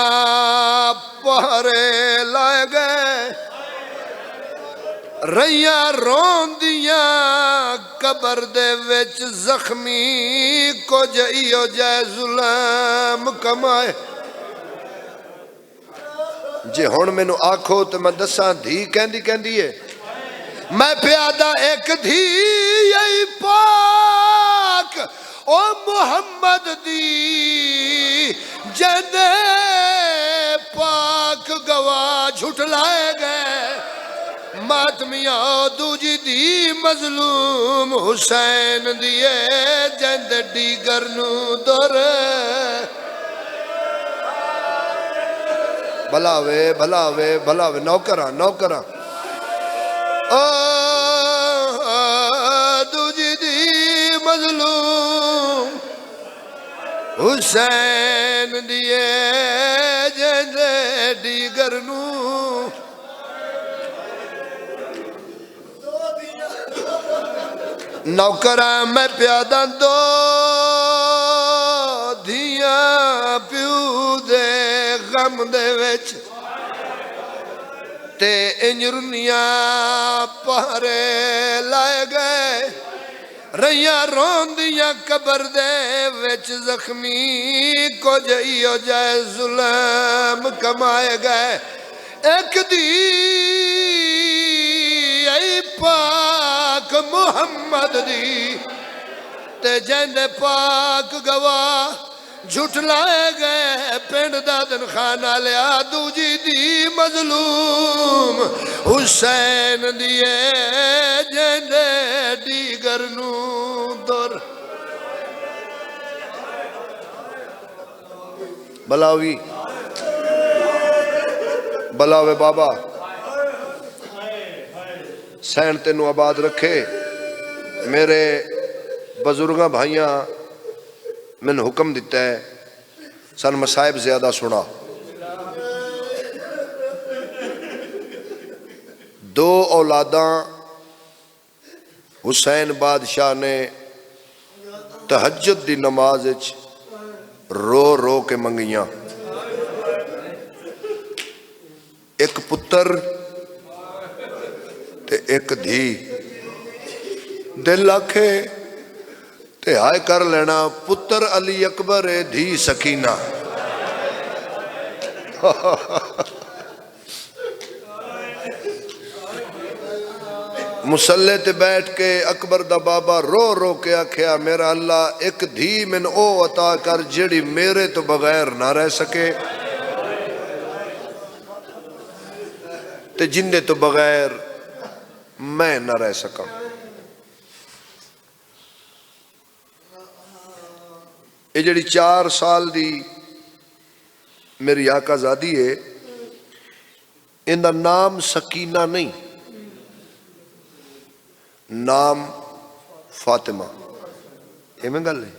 پہرے لائے گئے، رہیاں رون دیاں قبر دے وچ زخمی کو جائیو جائے ظلم کمائے۔ جے ہون میں نو آکھو تو میں دساں دھی کہندی ہے، میں پیادہ ایک دھی یہی پاک او محمد دی جنے پاک گواہ جھٹلائے گئے، ماتمیاں دوجی دی مظلوم حسین دیے جند ڈیگر نو دور۔ بھلاوے نوکراں دوجی دی مظلوم حسین دیے جند ڈیگر نو۔ نوکراں میں پیادہ 2 دھیاں پیو دے غم دے وچ، تے انج رنیاں پہرے لائے گئے، رہیاں رون دیاں قبر دے وچ زخمی کو جائیو جائے ظلم کمائے گئے۔ ایک دی ای پاک محمد دی تے جند پاک گواہ جھٹلائے گئے، پنڈ دادن خان آلیا دوجی دی مظلوم حسین دیے جند ڈیگر نو دور۔ بلاوے بابا سین تینوں آباد رکھے۔ میرے بزرگاں بھائیاں میں نے حکم دیتا ہے سن مسائب زیادہ سنا۔ 2 اولاداں حسین بادشاہ نے تہجد دی نماز رو رو کے منگیاں، ایک پتر تے ایک دھی دل آکھے تے ہائے کر لینا پتر علی اکبر ہے دھی سکینہ مسلے تے بیٹھ کے اکبر دا بابا رو رو کے آکھیا میرا اللہ ایک دھی من او عطا کر جڑی میرے تو بغیر نہ رہ سکے تے جندے تو بغیر میں نہ رہ سکا. یہ جڑی 4 سال دی میری آقا زادی ہے ان دا نام سکینہ نہیں نام فاطمہ. یہ میں گل ہے.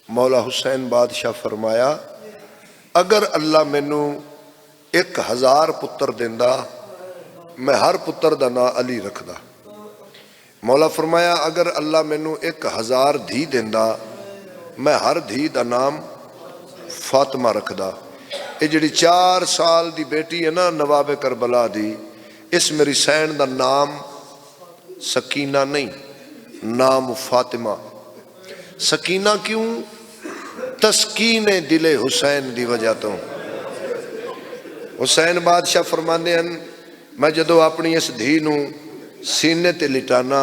مولا حسین بادشاہ فرمایا اگر اللہ مینو 1000 پتر دیندا میں ہر پتر دا نا علی رکھدا. مولا فرمایا اگر اللہ مینو 1000 دھی دیندا میں ہر دھی دا نام فاطمہ رکھدا. یہ جڑی 4 سال دی بیٹی ہے نا نواب کربلا دی اس میری سین دا نام سکینہ نہیں نام فاطمہ. سکینہ کیوں؟ تسکین دل حسین دی وجہ تو. حسین بادشاہ فرماندے ہیں میں جدو اپنی اس دھی نو سینے تے لٹانا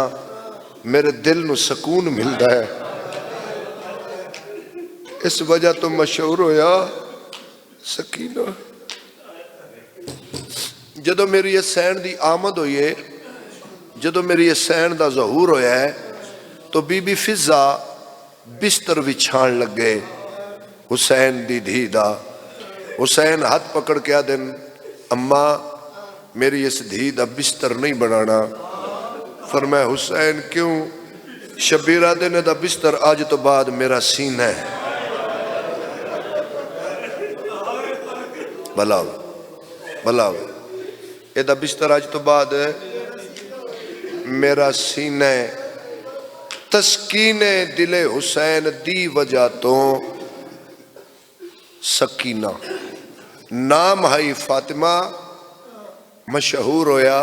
میرے دل نو سکون ملدا ہے. اس وجہ تو مشہور ہویا سکینہ. جدو میری اس سین دی آمد ہوئی ہے جدو میری اس سین دا ظہور ہویا ہے تو بی بی فضا بستر وچھان لگ گئے حسین دی دھی دا. حسین ہاتھ پکڑ کے آدن اماں میری اس دھی دا بستر نہیں بنانا. فرمایا حسین کیوں؟ شبیرہ دینے دا بستر آج تو بعد میرا سینہ ہے. بلاو یہ دا بستر آج تو بعد میرا سینہ ہے. تسکین دل حسین دی وجہ تو سکینہ نام ہے فاطمہ مشہور ہویا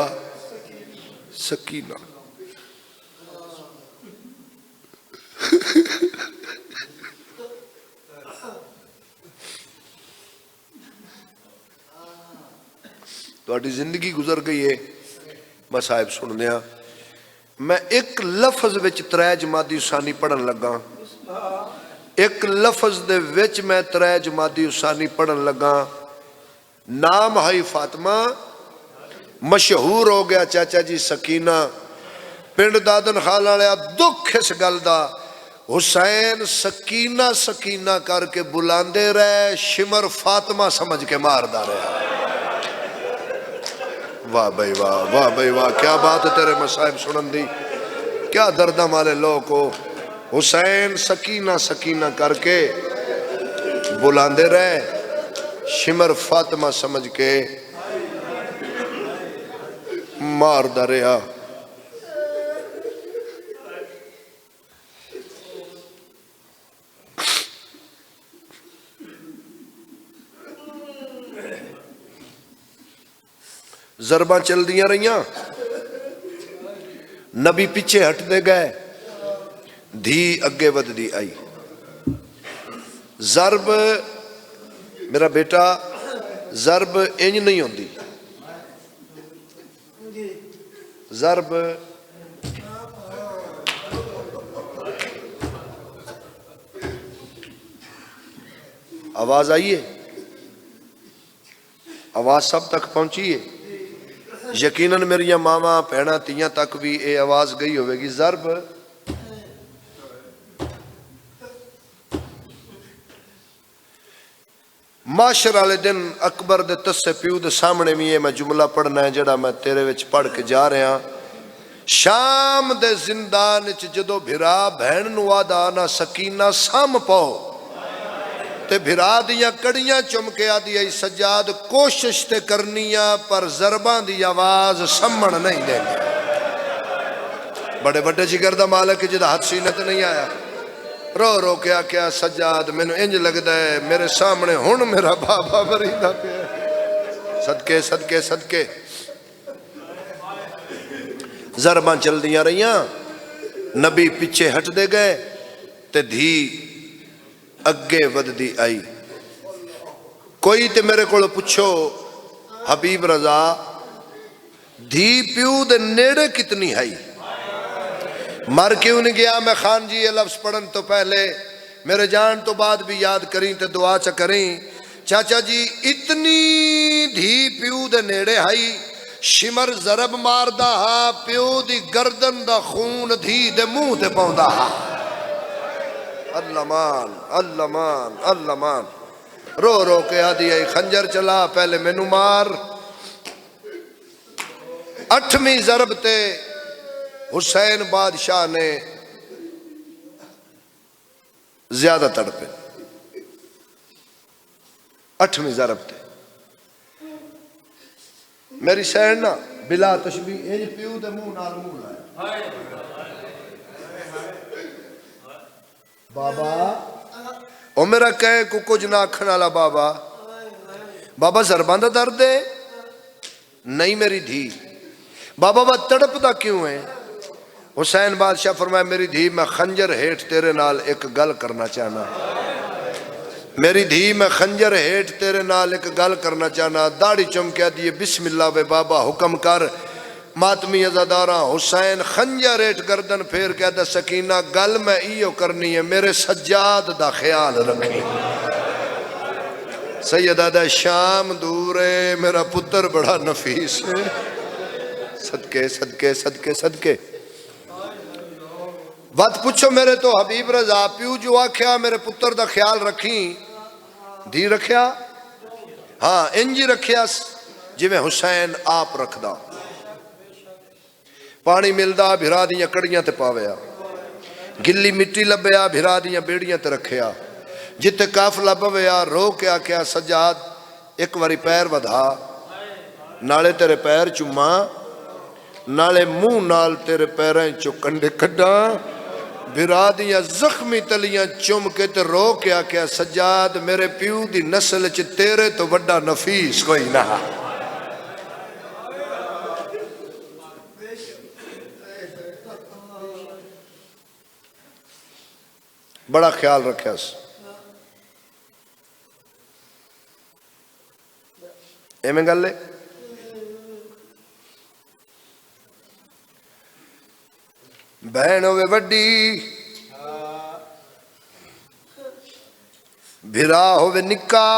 سکینہ. تواڈی زندگی گزر گئی ہے. میں صاحب سن دیا میں ایک لفظ وچ 3 جمادی ثانی پڑھن لگا. ایک لفظ دے وچ میں 3 جمادی ثانی پڑھن لگا. نام ہے فاطمہ مشہور ہو گیا چاچا جی سکینہ. پنڈ دادن خال والیا دکھ اس گل دا حسین سکینہ سکینہ کر کے بلاندے رہے شمر فاطمہ سمجھ کے ماردا رہا. واہ بھائی واہ واہ بھائی واہ کیا بات ہے تیرے مصائب سنن دی. کیا دردہ والے لوگ ہو. حسین سکینہ سکینہ کر کے بلاندے رہے شمر فاطمہ سمجھ کے ماردا رہا. ضرباں چل دیاں رہیاں نبی پیچھے ہٹ دے گئے دھی اگے ود دی آئی. ضرب میرا بیٹا ضرب انج نہیں ہوندی. ضرب آواز آئیے آواز سب تک پہنچی ہے. یقیناً میری ماما بہنا تیاں تک بھی اے آواز گئی ہوئے گی. ضرب معاشر والے دن اکبر دے تسے پیو دے سامنے بھی میں جملہ پڑھنا ہے جڑا میں تیرے وچ پڑھ کے جا رہا. شام دے زندان وچ جدو بھرا بہن نو آدا نا سکینہ سام پاؤ تے بھرا دیاں کڑیاں چمکے آدھی ای سجاد کوشش تے کرنیاں پر ضرباں دی آواز سمن نہیں دینی. بڑے بڑے جگر دا مالک جدا ہاتھ سینے تے نہیں آیا. رو رو کیا کیا سجاد میں انج لگدا ہے میرے سامنے ہن میرا بابا مریندا پیا. صدقے صدقے صدقے ضرباں چل دیاں رہیاں، نبی پیچھے ہٹ دے گئے تے دھی اگے ودی آئی۔ کوئی تے میرے کو پوچھو حبیب رضا دھی پیو دے نیڑے کتنی آئی؟ مر کیوں نہیں گیا؟ میں خان جی یہ لفظ پڑھن تو پہلے میرے جان تو بعد بھی یاد کریں تے دعا چا کریں۔ چاچا جی اتنی دھی پیو دے نیڑے آئی، شمر ضرب مار دا ہا، پیو دی گردن دا خون دھی دے منہ تے پاؤں دا ہا۔ اللہ مان اللہ مان اللہ مان، رو رو کے آدھی آئی خنجر چلا پہلے مینو مار۔ 8ویں ضرب تے حسین بادشاہ نے زیادہ تڑپے، 8ویں ضرب تے میری سین نا بلا تشبیہ انج پیو دے منہ نال منہ لایا۔ بابا او میرا کہے کو کچھ نہ آکھن والا بابا، بابا ضرباں دا درد ہے؟ نہیں میری دھی۔ بابا وہ تڑپ دا کیوں ہے؟ حسین بادشاہ فرمایا میری دھی میں خنجر ہیٹ تیرے نال ایک گل کرنا چاہنا، میری دھی میں خنجر ہیٹ تیرے نال ایک گل کرنا چاہنا۔ داڑھی چمکیا دیئے بسم اللہ وے بابا حکم کر۔ ماتمی عزاداراں حسین خنجر ہیٹ گردن پھیر کے دا سکینہ گل میں ایو کرنی ہے، میرے سجاد دا خیال رکھی۔ سیدہ دا شام دور ہے، میرا پتر بڑا نفیس ہے، صدقے صدقے صدقے صدقے۔ وقت پوچھو میرے تو حبیب رضا پیو جو آکھیا میرے پتر دا خیال رکھیں، دی رکھیا؟ ہاں انجی رکھیا جی میں حسین آپ رکھدا۔ پانی ملدا بھرا دیاں کڑیاں تے پاویا، گلی مٹی لبیا بھرا دیاں بیڑیاں تے رکھیا، جتے کافلہ بویا رو کے آکھیا سجاد ایک واری پیر ودھا، نالے تیرے پیر چما، نالے منہ نال تیرے پیریں چو کنڈے کھڈا، بھرا دیاں زخمی تلیاں چم کے تے رو کے آکھیا سجاد میرے پیو دی نسل چ تیرے تو بڑا نفیس کوئی نہ۔ بڑا خیال رکھیا اس ایمیں گل لے۔ بہن ہوئے وڈی، بھرا ہوئے نکا،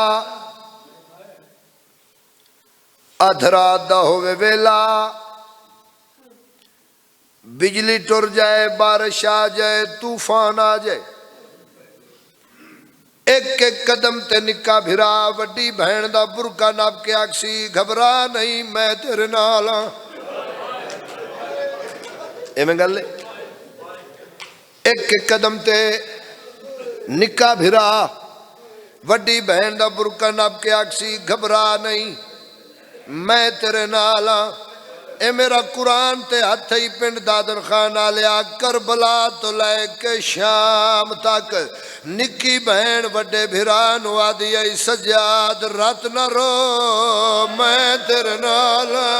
ادھرات دا ہوئے ویلا، بجلی ٹر جائے بارش آ جائے طوفان آ جائے، ایک ایک قدم تے نکا بھرا وڈی بہن دا برکا ناب کے آکسی گھبرا نہیں میں تیرے نالا۔ ایمیں گل لے ایک ایک قدم تے نکا بھرا وڈی بہن دا برکا ناب کے آکسی گھبرا نہیں میں تیرے نالا۔ اے میرا قرآن تے ہتھ ہی پنڈ دادر خان آلیا کربلا تو لے کے شام تک نکی بہن وڈے بھران وادی ای سجاد رات نہ رو میں تیرے نالا۔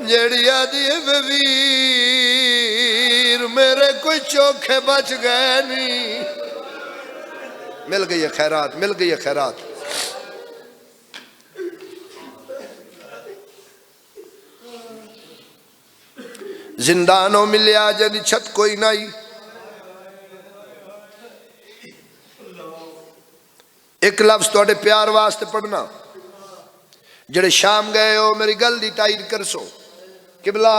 جیڑی آدھی ویر میرے کوئی چوکھے بچ گئے نہیں، مل گئی ہے خیرات مل گئی ہے خیرات۔ زندانوں ملیا جدی چھت کوئی نہیں، ایک لفظ توڑے پیار واسطے پڑھنا، جڑے شام گئے ہو میری گل دی تائید کر سو قبلہ،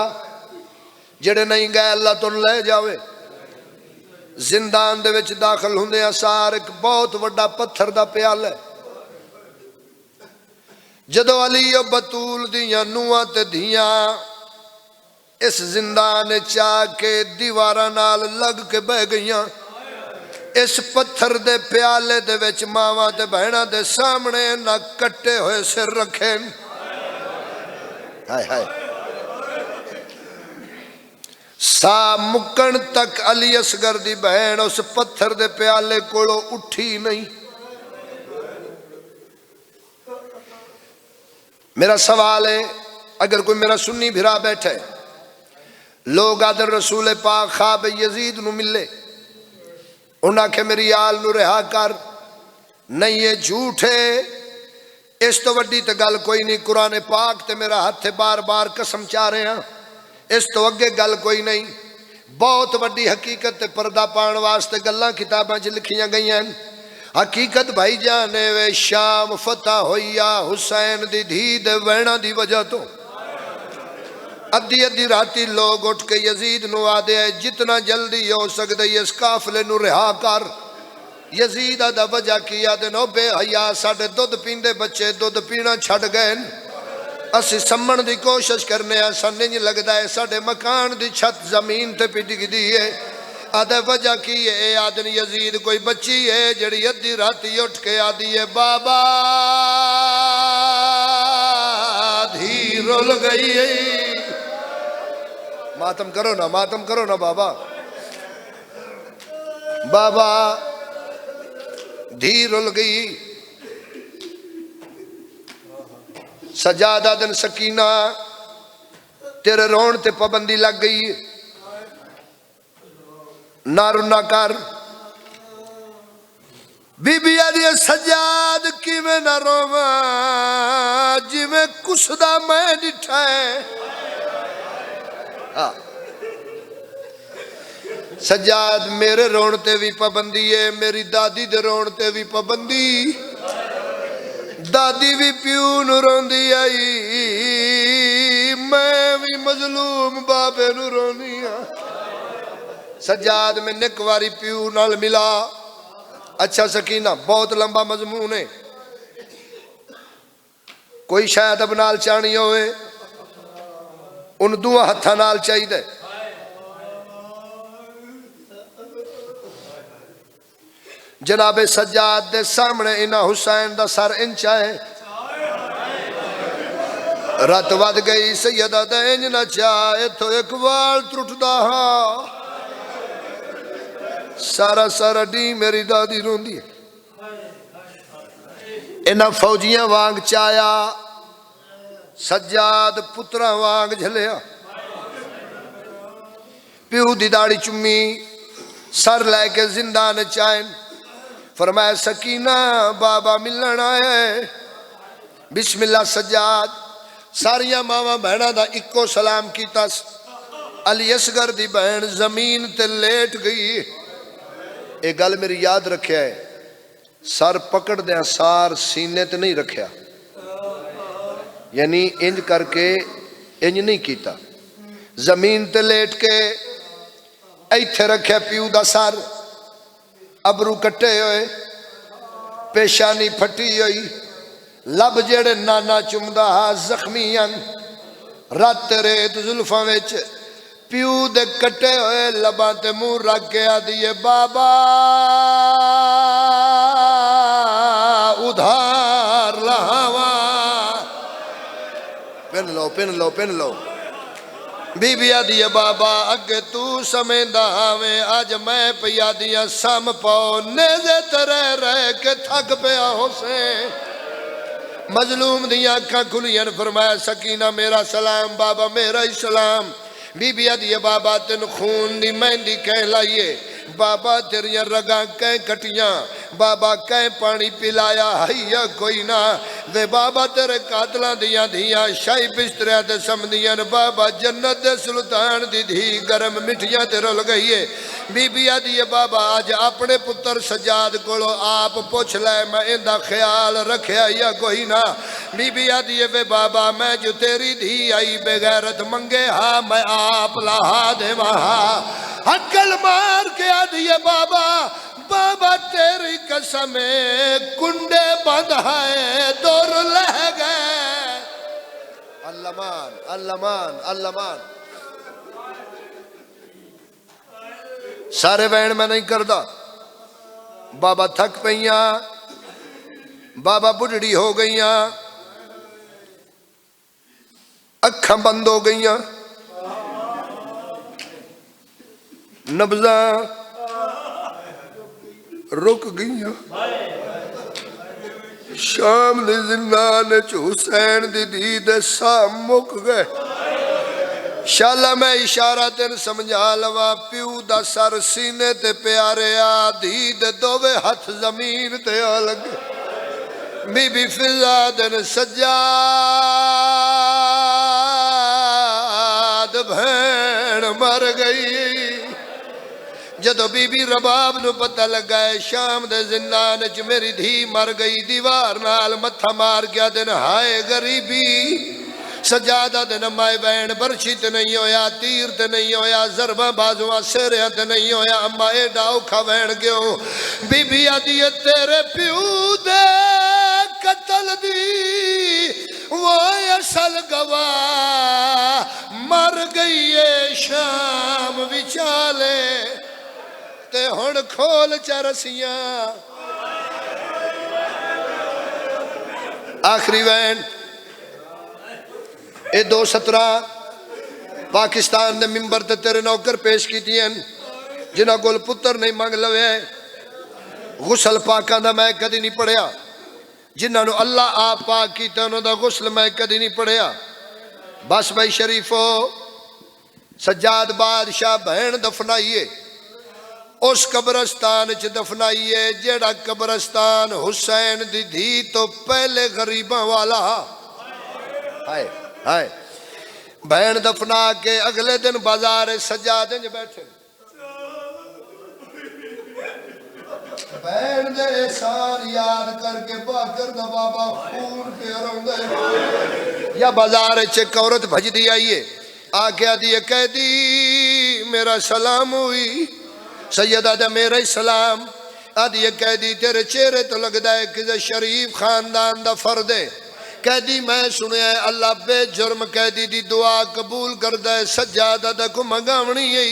جڑے نہیں گئے اللہ تو لے جاوے۔ زندان دے وچ داخل ہوندے سار ایک بہت وڈا پتھر دا پیال ہے، جدو علی و بطول دیاں نواں تے دھیاں اس زندان چاہ کے دیواراں نال لگ کے بہ گئیاں، اس پتھر دے پیالے دے وچ ماواں تے بہناں دے سامنے نہ کٹے ہوئے سر رکھیں، ہائے ہائے سا مکن تک علی اصغر دی بہن اس پتھر دے پیالے کوڑو اٹھی نہیں۔ میرا سوال ہے اگر کوئی میرا سنی بھرا بیٹھے لوگ آدھر رسول پاک خواب یزید نو ملے، انہاں کہ میری آل نو رہا کر، نہیں یہ جھوٹ ہے، اس تو وڈی تے گل کوئی نہیں، قرآن پاک تے میرا ہاتھ بار بار قسم چاہ رہے ہیں، اس تو اگے گل کوئی نہیں۔ بہت وڈی حقیقت تے پردہ پان واسطے گلاں کتاباں چ لکھیاں گئی ہیں۔ حقیقت بھائی جانے وے شام فتح ہوئیا حسین دی دھی دے وینا دی وجہ تو، ادھی ادھی راتی لوگ اٹھ کے یزید نو آدھے ہے جتنا جلدی ہو سکتے اس قافلے نو رہا کر۔ یزید آدھا وجہ کیا دنو بے حیا ساڑھے دودھ پیندے بچے دودھ پینا چھڑ گئے، اسی سمن دی کوشش کرنے ایسا نہیں لگتا ہے ساڑھے مکان دی چھت زمین تے پٹک دی ہے۔ آدھے وجہ کی ہے آدھن یزید کوئی بچی ہے جڑی ادھی راتی اٹھ کے آدھی ہے بابا دھی رول گئی ہے۔ ماتم کرو نا، ماتم کرو نا بابا، بابا دھی رول گئی۔ سجادہ دن سکینہ تیرے رون تے پابندی لگ گئی، نہ رونا کر۔ بی بی آدھی سجاد کی میں نہ رواں جی میں کسدا میں ڈٹھا ہے۔ سجاد میرے رون تے بھی پابندی ہے، میری دادی دے رون تے بھی پابندی، دادی بھی پیو نو روندی آئی، میں بھی مظلوم بابے نو رونی ہاں۔ سجاد میں نک واری پیو نال ملا۔ اچھا سکینہ بہت لمبا مضمون ہے، کوئی شاید اب نال چانی ہوئے ان دعا ہتھا نال چاہی دے۔ جناب سجاد دے سامنے انہا حسین دا سر انچا ہے، رات ود گئی سیدہ دینج نہ چاہے تو ایک وال ترٹ دا ہاں، سارا سارا ڈی میری دادی رون دی ہے۔ انہا فوجیاں وانگ چایا، سجاد پترہ وانگ جھلیا، پیو دی داڑی چمی سر لے کے زندان چائن، فرمایا سکینہ بابا ملن آئے، بسم اللہ سجاد۔ ساریاں ماما بہنہ دا اکو سلام کیتا، علی اصغر دی بہن زمین تے لیٹ گئی۔ ایک گل میری یاد رکھیا ہے، سر پکڑ دیا سار سینے تے نہیں رکھیا، یعنی انج کر کے انج نہیں کیتا، زمین تے لیٹ کے ایتھے رکھیا پیو دا سر، ابرو کٹے ہوئے، پیشانی پھٹی ہوئی، لب جڑے نانا چمدہ زخمیاں، رات ریت زلفاں وچ پیو دے کٹے ہوئے لباں تے منہ رکھ کے آدھی بابا ادھار لہاواں، پن لو پن لو پن لو۔ بی بی آدھی بابا اگے تو سمیندہ آویں، آج میں پیا دیا سام پاؤ، نیزے ترے رہ کے تھک پیا حسین۔ مظلوم دیا آنکھاں کھلین، فرمایا سکینہ میرا سلام بابا میرا ہی سلام۔ بی بی آدھی بابا تین خون دی مہندی کہیں لائیے، بابا تیریاں رگاں کہیں کٹیاں، بابا کہیں پانی پلایا ہیا کوئی نہ، دے بابا تیرے قاتلاں دیاں دیاں شاہی بستریاں تے سمدیاں، بابا جنت دے سلطان دی دھی گرم مٹھیاں تے رول گئی ہے۔ بی بی آدھی بابا آج اپنے پتر سجاد کولو آپ پوچھ لے میں اندہ خیال رکھیا یا کوئی نہ۔ بی بی آدھی وے بابا میں جو تیری دھی آئی بے غیرت منگے ہاں میں آپ لہا دے وہاں، حقل مار کے آدھی بابا بابا تیری قسم کنڈے بند ہے دور لہ گئے۔ اللہ مان اللہ مان اللہ مان۔ سارے بہن میں نہیں کردہ، بابا تھک پئیاں، بابا بڑھڑی ہو گئیاں، اکھاں بند ہو گئیاں، نبضاں رک گئیاں۔ شام دی زندان چ حسین دی دھی دے سام مک گئے، شالا میں اشارہ تین سمجھا لوا پیو دا سر سینے تے پیارے آدھی دے دووے ہاتھ زمین تے آلگ بی بی فضا دن سجاد بھین مر گئی جدو بی بی رباب نو پتہ لگائے شام دے زندان چ میری دھی مر گئی دیوار نال متھا مار گیا دن ہائے غریبی سجادہ دن مائے بین برچی تے نہیں ہویا تیر تے نہیں ہویا ضربہ بازوان سیریاں تے نہیں ہویا اما ایڈا اوکھا بین گیوں بی بی آدھی تیرے پیو دے قتل دی وہ اصل گواہ مر گئی ہے شام وچالے تے ہن کھول چرسیاں آخری وین اے 217 پاکستان دے ممبر تے تیرے نوکر پیش کی دیں جنہ گل پتر نہیں مانگ لوے غسل پاکاں دا میں کدی نہیں پڑھیا جنہاں نو اللہ آپ پاک کی انہوں دا غسل میں کدی نہیں پڑھیا بس بھائی شریفو سجاد بادشاہ بہن دفنائیے اس قبرستان چ دفنائیے جیڑا قبرستان حسین دی دھی تو پہلے غریباں والا ہائے ہائے بہن دفنا کے اگلے دن بازار سجاد انج بیٹھے بہن دے احسان یاد کر کے باکر دا بابا خون پہ رہوں دے یا بازار چک عورت بھج دی آئیے آکے دیئے کہہ دی میرا سلام ہوئی سیدہ دا میرا سلام آدھی کہہ دی تیرے چہرے تو لگ دائے کہ شریف خاندان دا فرد ہے کہہ دی میں سنے اللہ بے جرم کہہ دی دعا قبول کر دائے سجادہ دا کو مگاونی ہے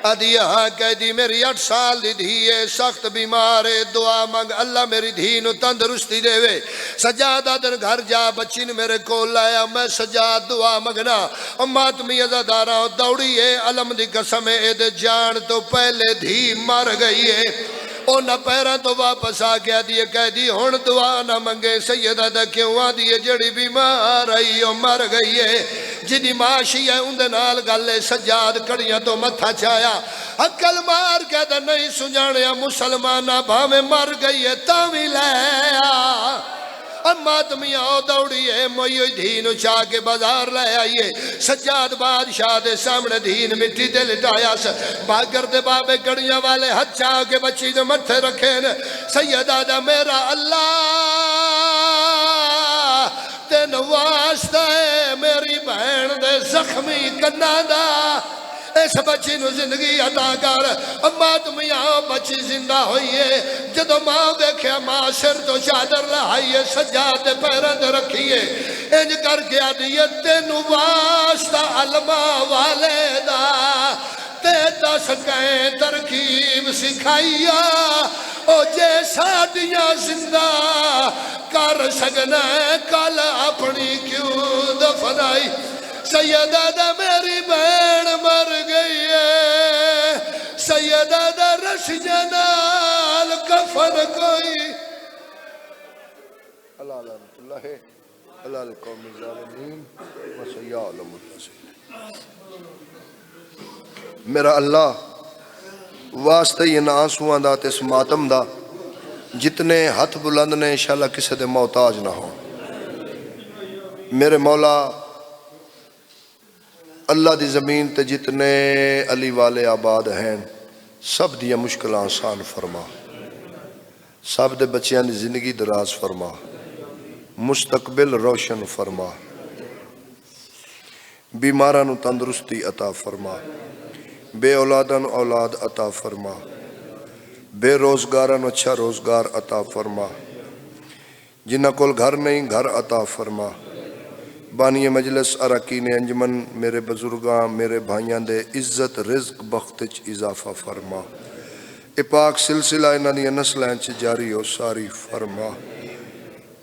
آدھی ہاں کہہ دی میری 8 سال دی دھی ہے سخت بیمار ہے دعا مانگ اللہ میری دھی نو تندرستی دے وے سجادہ دن گھر جا بچی نے میرے کو لایا میں سجاد دعا مگنا ماتمی ازادارہ دوڑی ہے علم دی قسم ہے دے جان تو پہلے دھی مر گئی ہے او نہ پیرا تو واپس آ گیا دیئے کہہ دی ہون دعا نہ منگے سیدہ دا کیوں آ دیئے جڑی بیمار آئی او مر گئی ہے جنی معاشی ہے اندے نال گلے سجاد کڑیاں تو متھا چایا عقل مار کہہ دا نہیں سنجانے مسلمانہ بھامے مر گئی ہے تاوی لے آ ماتمی آؤ دوڑی ہے موئی دھین چاہ کے بازار لے آئیے سجاد بادشاہ دے سامنے دھین مٹی دے لٹایا باگر دے بابے گڑیاں والے ہتھ چاہ کے بچی دے متھے رکھیں سیدہ دا میرا اللہ تین واسطہ ہے میری بہن دے زخمی کنہ دا اس بچی نو زندگی عطا کر اما تمہیں آؤ بچی زندہ ہوئی ہے جدو ماں دیکھیا ماں سر تو چادر لہائیے سجاد پیرند رکھیے انج کر کے آدھیے تینو واسطہ علمہ والے دا تے 10 کہیں ترکیب سکھائیا او جیسا دیا زندہ کر سکنا ہے کل اپنی کیوں دفنائی سیدہ دا میری بہن مر گئی ہے سیدہ دا رش جنال کفن کوئی اللہ علامت اللہ ہے اللہ القوم الظالمین وسیعلم الفسین میرا اللہ واسطہ یہ نہ آنسوان دا تس ماتم دا جتنے ہتھ بلند نے انشاءاللہ کسی دے محتاج نہ ہوں میرے مولا اللہ دی زمین تے جتنے علی والے آباد ہیں سب دیا مشکل آسان فرما سب دے بچیاں دی زندگی دراز فرما مستقبل روشن فرما بیمارانو تندرستی عطا فرما بے اولادان اولاد عطا فرما بے روزگارانو اچھا روزگار عطا فرما جنہ کول گھر نہیں گھر عطا فرما بانی مجلس اراکین انجمن میرے بزرگاں میرے بھائیاں دے عزت رزق بختچ اضافہ فرما اے پاک سلسلہ انہاں دی نسلیں چ جاری و ساری فرما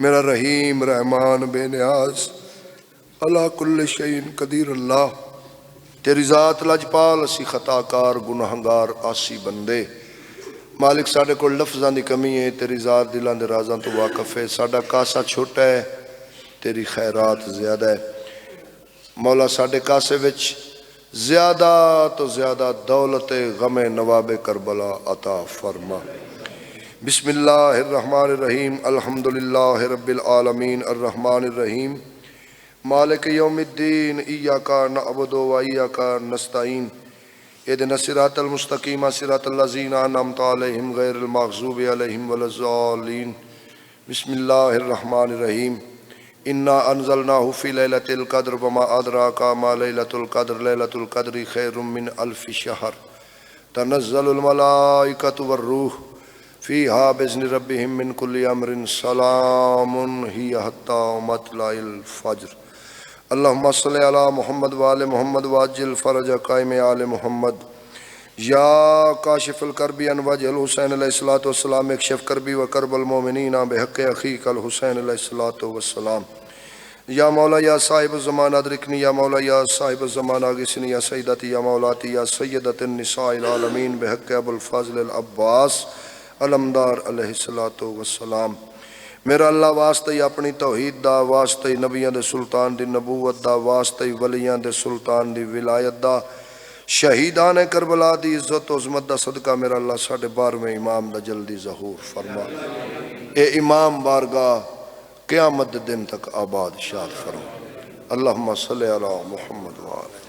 میرا رحیم رحمان بے نیاز اللہ کل شیء قدیر اللہ تیری ذات لجپال اسی خطاکار گناہگار آسی بندے مالک ساڑھے کو لفظاں دی کمی ہے تیری ذات دلان دے رازاں تو واقف ہے ساڑھا کاسا چھوٹا ہے تیری خیرات زیادہ ہے مولا ساڑھے کاسے وچ زیادہ تو زیادہ دولت غم نواب کربلا عطا فرما۔ بسم اللہ الرحمن الرحیم الحمدللہ رب العالمین الرحمن الرحیم مالک یوم الدین ایاک نعبد و ایاک نستعین اهدنا الصراط المستقیم صراط الذین انعمت علیہم غیر المغضوب علیہم ولا الضالین۔ بسم اللہ الرحمن الرحیم انا انزلناہ فی لیلۃ القدر وما ادراک ما لیلۃ القدر لیلۃ القدر خیر من الف شہر تنزل الملائکۃ والروح فیہا بإذن ربہم من کل امر سلام ہی حتی مطلع الفجر۔ اللہم صلی علی محمد وآل محمد واجل فرج قائم آل محمد۔ یا کاشف الکرب عن وجہ الحسین علیہ السلام اکشف کربی و کرب المومنین بحق اخیک الحسین علیہ السلام۔ یا مولا یا صاحب الزمان ادرکنی یا مولا یا صاحب الزمان آگسنی یا سیدتی یا مولاتی یا سیدت النساء العالمین بحق ابو الفضل العباس علمدار علیہ السلام۔ میرا اللہ واسطے اپنی توحید دا، واسطے نبیاں دے سلطان دی نبوت دا، واسطے ولیاں دے سلطان دی ولایت دا، شہیدان کربلا دی عزت و عظمت دا صدقہ میرا اللہ ساڑھے 12ویں امام دا جلدی ظہور فرما۔ اے امام بارگاہ قیامت دن تک آباد شاد فرما۔ اللہم صلی علی محمد وآلہ